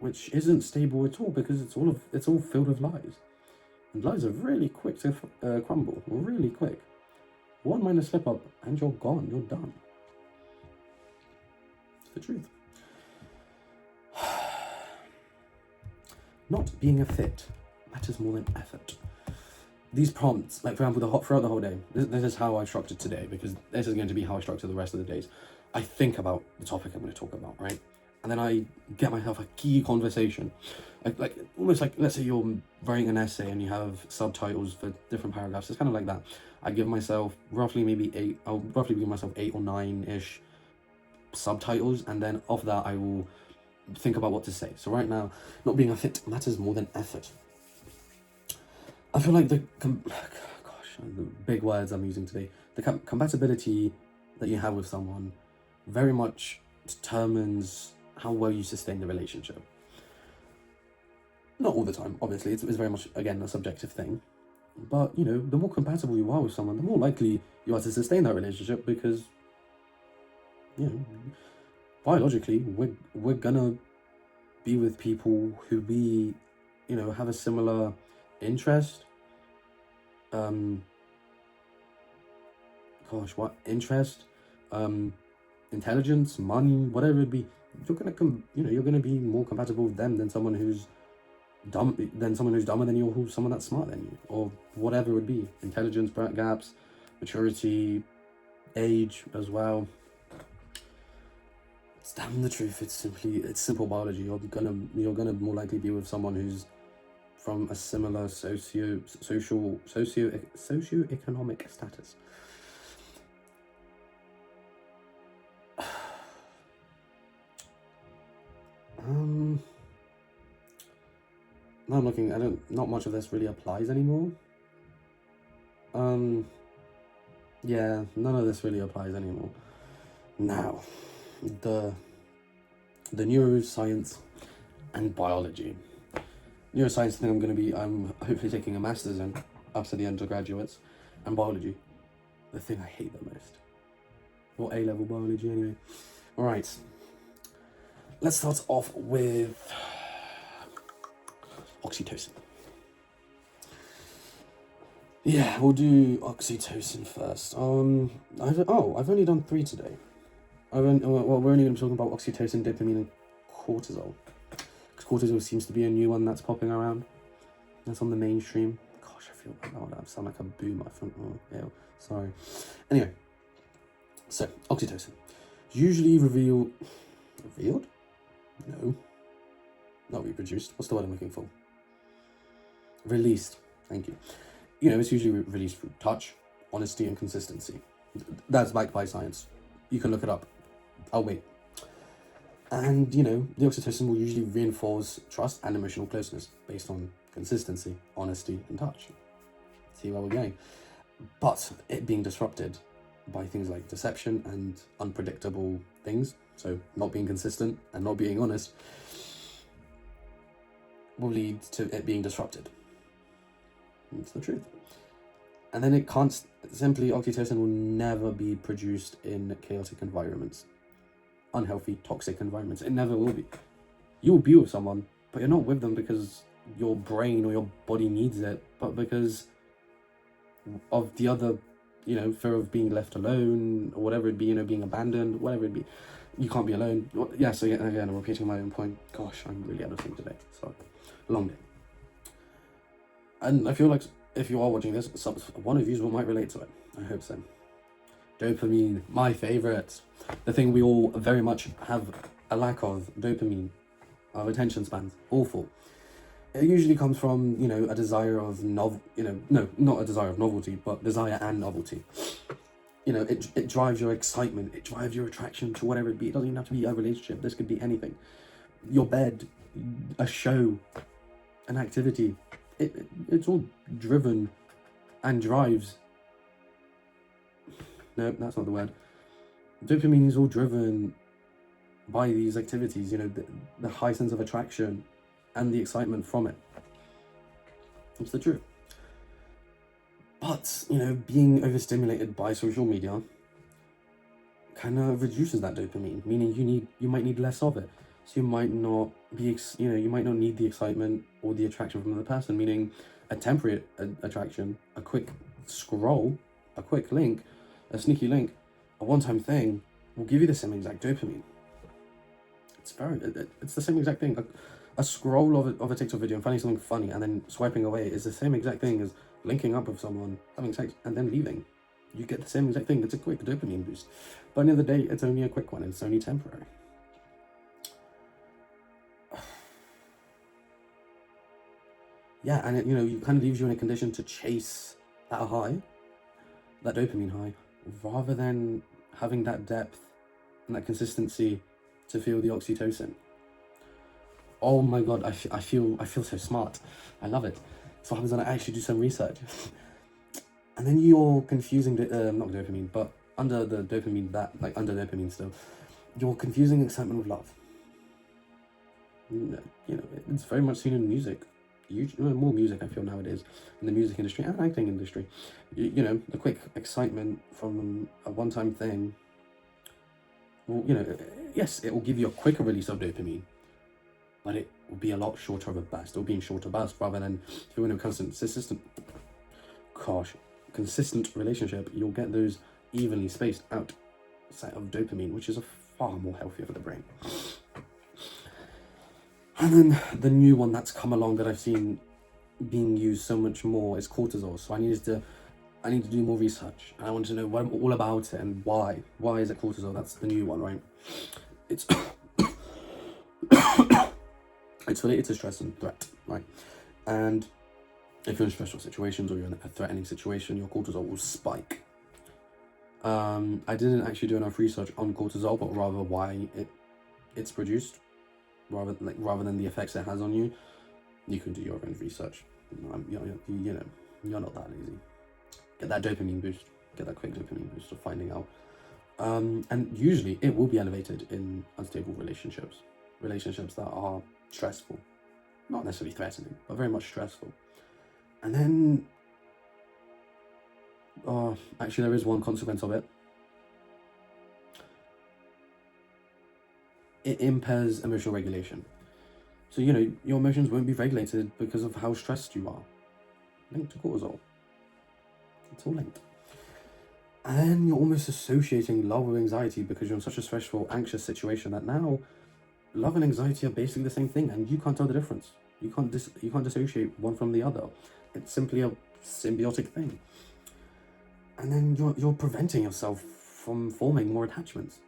which isn't stable at all because it's all filled with lies, and lies are really quick to crumble, really quick. One minor slip up and you're gone. You're done. It's the truth. Not being a fit matters more than effort. These prompts, for example, throughout the whole day, this is how I structured today, because this is going to be how I structure the rest of the days. I think about the topic I'm going to talk about, right? And then I get myself a key conversation. Almost like, let's say you're writing an essay and you have subtitles for different paragraphs. It's kind of like that. I give myself roughly I'll roughly give myself 8 or 9-ish subtitles, and then off that I will think about what to say. So right now, not being a fit matters more than effort. I feel like the big words I'm using today, the compatibility that you have with someone very much determines how well you sustain the relationship. Not all the time, obviously, it's very much, again, a subjective thing. But, the more compatible you are with someone, the more likely you are to sustain that relationship, because, biologically, we're gonna be with people who we, have a similar interest. Interest, intelligence, money, whatever it be. You're gonna be more compatible with them than someone who's dumber than you, or someone that's smarter than you, or whatever it would be. Intelligence gaps, maturity, age as well. It's damn the truth. It's simple biology. You're gonna more likely be with someone who's from a similar socioeconomic status. now I'm looking, not much of this really applies anymore. Yeah, none of this really applies anymore. Now, the neuroscience and biology. Neuroscience thing I'm hopefully taking a master's in after the undergraduates, and biology, the thing I hate the most. Or A-level biology anyway. Alright, let's start off with oxytocin. Yeah, we'll do oxytocin first. I've only done 3 today. We're only going to be talking about oxytocin, dopamine, and cortisol. Because cortisol seems to be a new one that's popping around. That's on the mainstream. Gosh, I feel loud. I sound like a boomer. Oh, sorry. Anyway, so oxytocin, usually revealed? No, not reproduced. What's the word I'm looking for? Released. Thank you. It's usually released through touch, honesty, and consistency. That's backed by science. You can look it up. I'll wait. And, the oxytocin will usually reinforce trust and emotional closeness based on consistency, honesty, and touch. See where we're going. But it being disrupted by things like deception and unpredictable things, so not being consistent and not being honest, will lead to it being disrupted. That's the truth. And then oxytocin will never be produced in chaotic environments, unhealthy, toxic environments. It never will be. You'll be with someone, but you're not with them because your brain or your body needs it, but because of the other, fear of being left alone, or whatever it be, being abandoned, whatever it be. You can't be alone. Yeah, so again, I'm repeating my own point. Gosh, I'm really out of sync today. Sorry. Long day. And I feel like if you are watching this, one of you might relate to it. I hope so. Dopamine, my favorite. The thing we all very much have a lack of, dopamine. Our attention spans, awful. It usually comes from, a desire of not a desire of novelty, but desire and novelty. It drives your excitement, it drives your attraction to whatever it be. It doesn't even have to be a relationship. This could be anything. Your bed, a show, an activity. It's all driven and drives. No, that's not the word. Dopamine is all driven by these activities, the high sense of attraction and the excitement from it. It's the truth. But, being overstimulated by social media kind of reduces that dopamine, meaning you might need less of it. So you might not be, you might not need the excitement or the attraction from another person, meaning a temporary attraction, a quick scroll, a quick link, a sneaky link, a one-time thing will give you the same exact dopamine. It's the same exact thing. A scroll of a TikTok video and finding something funny and then swiping away is the same exact thing as linking up with someone, having sex, and then leaving. You get the same exact thing. It's a quick dopamine boost. But at the end of the day, it's only a quick one. It's only temporary. Yeah, and it, you kind of leaves you in a condition to chase that high, that dopamine high, rather than having that depth and that consistency to feel the oxytocin. Oh my god, I feel so smart. I love it. So what happens when I actually do some research? And then you're confusing, not dopamine, but under the dopamine, under dopamine still, you're confusing excitement with love. It's very much seen in music. More music, I feel, nowadays, in the music industry and acting industry. The quick excitement from a one-time thing, well, yes, it will give you a quicker release of dopamine, but it will be a lot shorter of a burst. It'll be in shorter bursts rather than if you're in a consistent relationship, you'll get those evenly spaced out set of dopamine, which is far more healthier for the brain. And then the new one that's come along that I've seen being used so much more is cortisol. So I need to do more research. And I want to know all about it and why. Why is it cortisol? That's the new one, right? It's it's related to stress and threat, right? And if you're in stressful situations or you're in a threatening situation, your cortisol will spike. I didn't actually do enough research on cortisol, but rather why it's produced, rather than the effects it has on you. You can do your own research. You're not that lazy. Get that dopamine boost. Get that quick dopamine boost of finding out. And usually it will be elevated in unstable relationships that are stressful, not necessarily threatening, but very much stressful. And then, actually there is one consequence of it. It impairs emotional regulation. So, your emotions won't be regulated because of how stressed you are. Linked to cortisol. It's all linked. And then you're almost associating love with anxiety because you're in such a stressful, anxious situation that now love and anxiety are basically the same thing, and you can't tell the difference. You can't dissociate one from the other. It's simply a symbiotic thing. And then you're preventing yourself from forming more attachments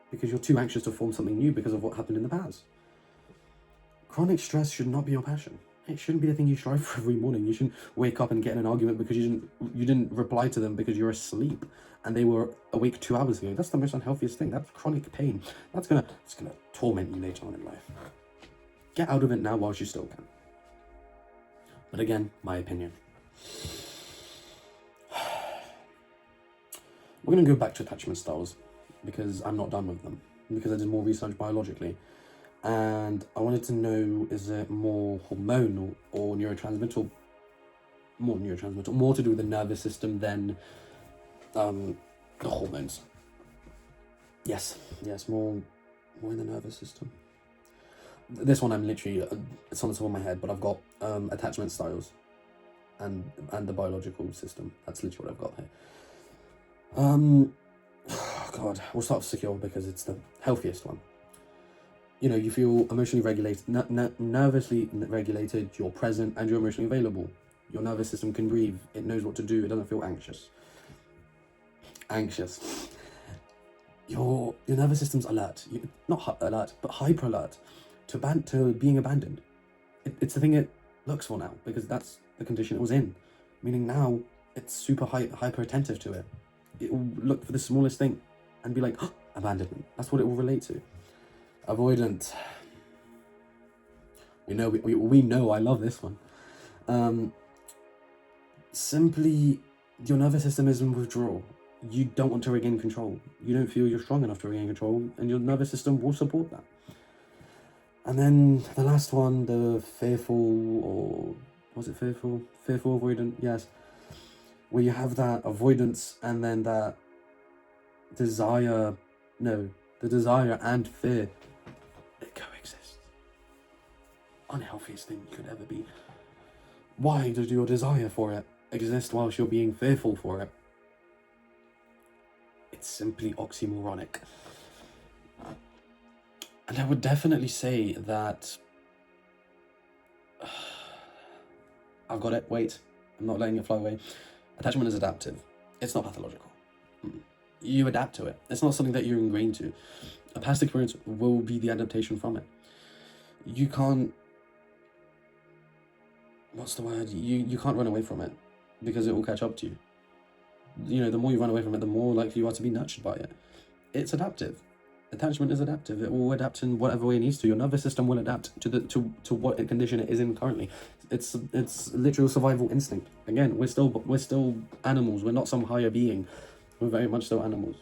because you're too anxious to form something new because of what happened in the past. Chronic stress should not be your passion. It shouldn't be the thing you strive for every morning. You shouldn't wake up and get in an argument because you didn't reply to them because you're asleep and they were awake 2 hours ago. That's the most unhealthiest thing. That's chronic pain. It's gonna torment you later on in life. Get out of it now whilst you still can. But again, my opinion. We're gonna go back to attachment styles because I'm not done with them, because I did more research biologically. And I wanted to know, is it more hormonal or neurotransmittal? More to do with the nervous system than the hormones. Yes, more in the nervous system. This one I'm literally, it's on the top of my head, but I've got attachment styles and the biological system. That's literally what I've got here. God, we'll start with secure because it's the healthiest one. You feel emotionally regulated, nervously regulated, you're present, and you're emotionally available. Your nervous system can breathe. It knows what to do. It doesn't feel anxious. Your nervous system's alert. Not alert, but hyper alert to being abandoned. It's the thing it looks for now because that's the condition it was in. Meaning now it's super hyper attentive to it. It will look for the smallest thing and be like, oh, abandonment. That's what it will relate to. Avoidant. We know I love this one. Simply, your nervous system is in withdrawal. You don't want to regain control. You don't feel you're strong enough to regain control, and your nervous system will support that. And then the last one, the fearful, or was it fearful? Fearful avoidant, yes. Where you have that avoidance and then that desire, the desire and fear. It coexists. Unhealthiest thing you could ever be. Why does your desire for it exist whilst you're being fearful for it? It's simply oxymoronic. And I would definitely say that I've got it, wait, I'm not letting it fly away. Attachment is adaptive. It's not pathological. You adapt to it. It's not something that you're ingrained to. A past experience will be the adaptation from it. You can't, what's the word? You can't run away from it because it will catch up to you. The more you run away from it, the more likely you are to be nurtured by it. It's adaptive. Attachment is adaptive. It will adapt in whatever way it needs to. Your nervous system will adapt to what condition it is in currently. It's literal survival instinct. Again, we're still animals. We're not some higher being. We're very much still animals.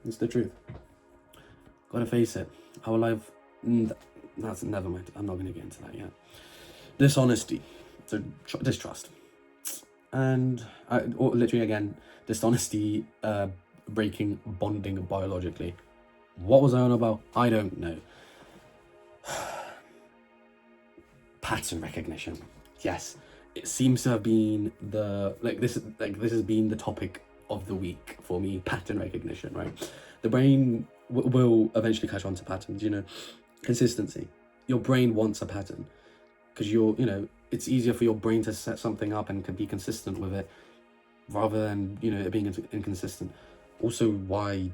It's the truth. Gotta face it. Our life. That's never mind. I'm not gonna get into that yet. Dishonesty. So distrust. And literally again, dishonesty, breaking bonding biologically. What was I on about? I don't know. Pattern recognition. Yes, it seems to have been this has been the topic of the week for me. Pattern recognition, right? The brain will eventually catch on to patterns. Consistency. Your brain wants a pattern because it's easier for your brain to set something up and can be consistent with it rather than it being inconsistent. Also, why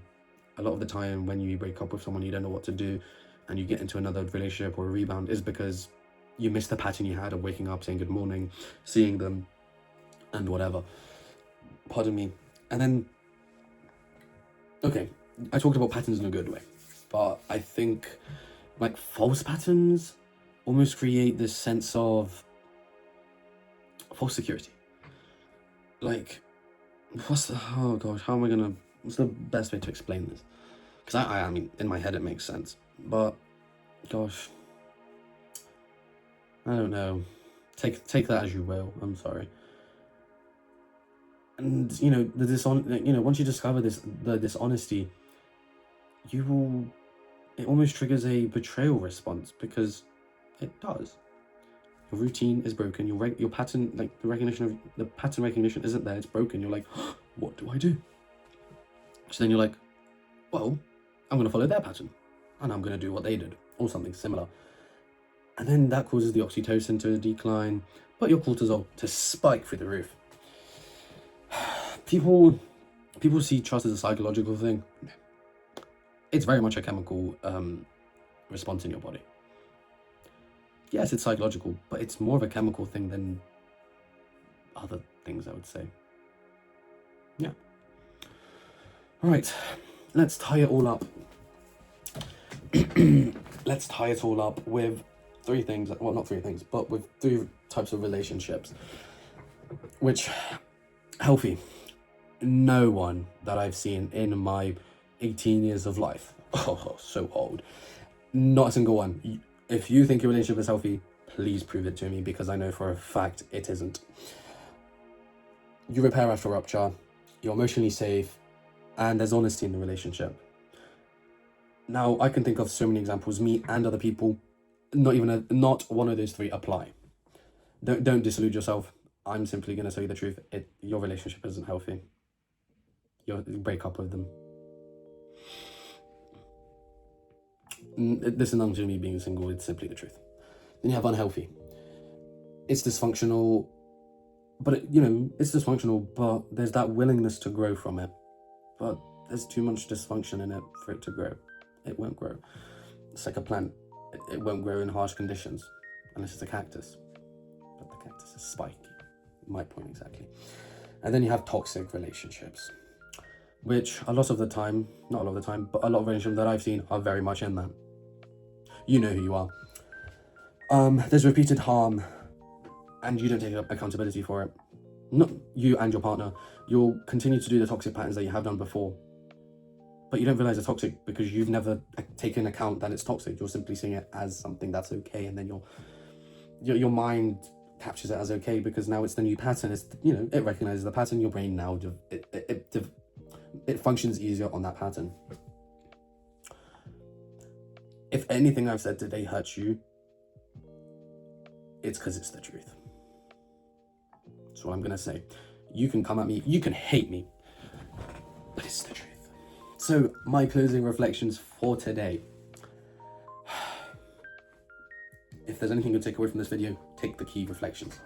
a lot of the time when you break up with someone you don't know what to do and you get into another relationship or a rebound is because you missed the pattern you had of waking up, saying good morning, seeing them, and whatever. Pardon me. And then, okay, I talked about patterns in a good way, but I think false patterns almost create this sense of false security. Like, what's the best way to explain this? Because I mean, in my head it makes sense, but gosh, I don't know. Take that as you will. I'm sorry. And once you discover the dishonesty, it almost triggers a betrayal response, because it does. Your routine is broken. Your pattern, like the pattern recognition isn't there. It's broken. You're like, what do I do? So then you're like, well, I'm going to follow their pattern, and I'm going to do what they did, or something similar. And then that causes the oxytocin to decline, but your cortisol to spike through the roof. People see trust as a psychological thing. It's very much a chemical response in your body. Yes, it's psychological, but it's more of a chemical thing than other things, I would say. Yeah. All right, let's tie it all up. Let's tie it all up with three things. Well, not three things, but with three types of relationships, which healthy. No one that I've seen in my 18 years of life, so old, not a single one. If you think your relationship is healthy, please prove it to me, because I know for a fact it isn't. You repair after rupture, you're emotionally safe, and there's honesty in the relationship. Now, I can think of so many examples, me and other people, not one of those three apply. Don't disillude yourself. I'm simply going to tell you the truth. Your relationship isn't healthy. You break up with them. This is not to me being single, it's simply the truth. Then you have unhealthy. It's dysfunctional, but it's dysfunctional, but there's that willingness to grow from it. But there's too much dysfunction in it for it to grow. It won't grow. It's like a plant. It won't grow in harsh conditions, unless it's a cactus. But the cactus is spiky. My point exactly. And then you have toxic relationships, which not a lot of the time, but a lot of relationships that I've seen are very much in that. You know who you are. There's repeated harm, and you don't take accountability for it. Not you and your partner. You'll continue to do the toxic patterns that you have done before, but you don't realize it's toxic because you've never taken account that it's toxic. You're simply seeing it as something that's okay, and then your mind captures it as okay because now it's the new pattern. It's it recognizes the pattern. Your brain now it functions easier on that pattern. If anything I've said today hurts you, it's because it's the truth. That's what I'm gonna say. You can come at me, you can hate me, but it's the truth. So my closing reflections for today. If there's anything you take away from this video, take the key reflections.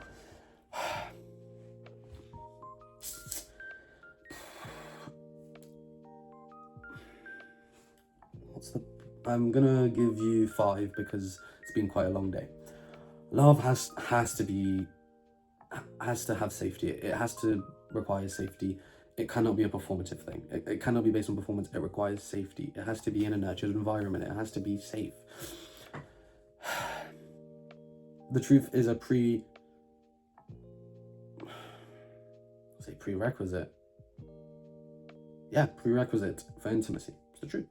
I'm gonna give you 5 because it's been quite a long day. Love has to have safety. It has to require safety. It cannot be a performative thing. It cannot be based on performance. It requires safety. It has to be in a nurtured environment. It has to be safe. The truth is a prerequisite. Yeah, prerequisite for intimacy. It's the truth.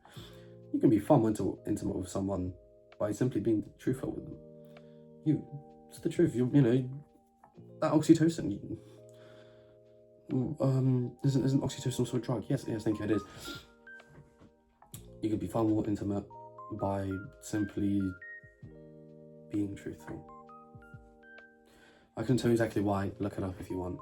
You can be far more intimate with someone by simply being truthful with them. It's the truth. That oxytocin. Isn't oxytocin also a drug? Yes, thank you, it is. You can be far more intimate by simply being truthful. I can tell you exactly why. Look it up if you want.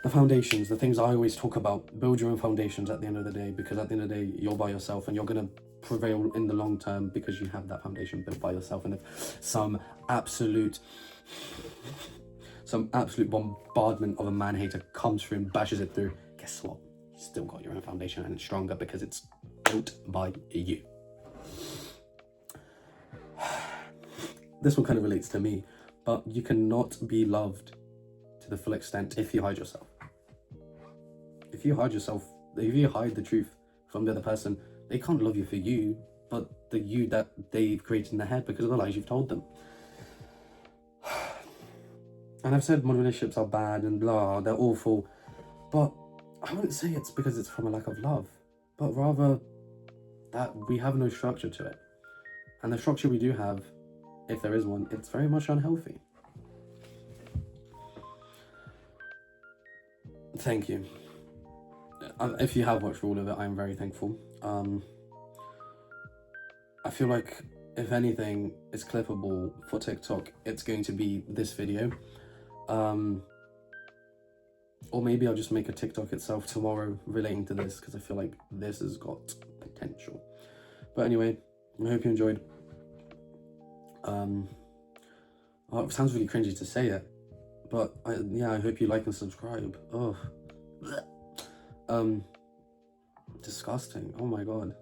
The foundations, the things I always talk about, build your own foundations at the end of the day, because at the end of the day, you're by yourself and you're going to prevail in the long term because you have that foundation built by yourself. And if some absolute bombardment of a man-hater comes through and bashes it through, guess what? You still got your own foundation and it's stronger because it's built by you. This one kind of relates to me, but you cannot be loved to the full extent if you hide yourself. If you hide the truth from the other person, they can't love you for you, but the you that they've created in their head because of the lies you've told them. And I've said modern relationships are bad and blah, they're awful, but I wouldn't say it's because it's from a lack of love, but rather that we have no structure to it. And the structure we do have, if there is one, it's very much unhealthy. Thank you. If you have watched all of it, I'm very thankful. I feel like if anything is clippable for TikTok, it's going to be this video. Or maybe I'll just make a TikTok itself tomorrow relating to this, because I feel like this has got potential. But anyway, I hope you enjoyed. Oh, it sounds really cringy to say it, but I hope you like and subscribe. Oh, disgusting. Oh my god.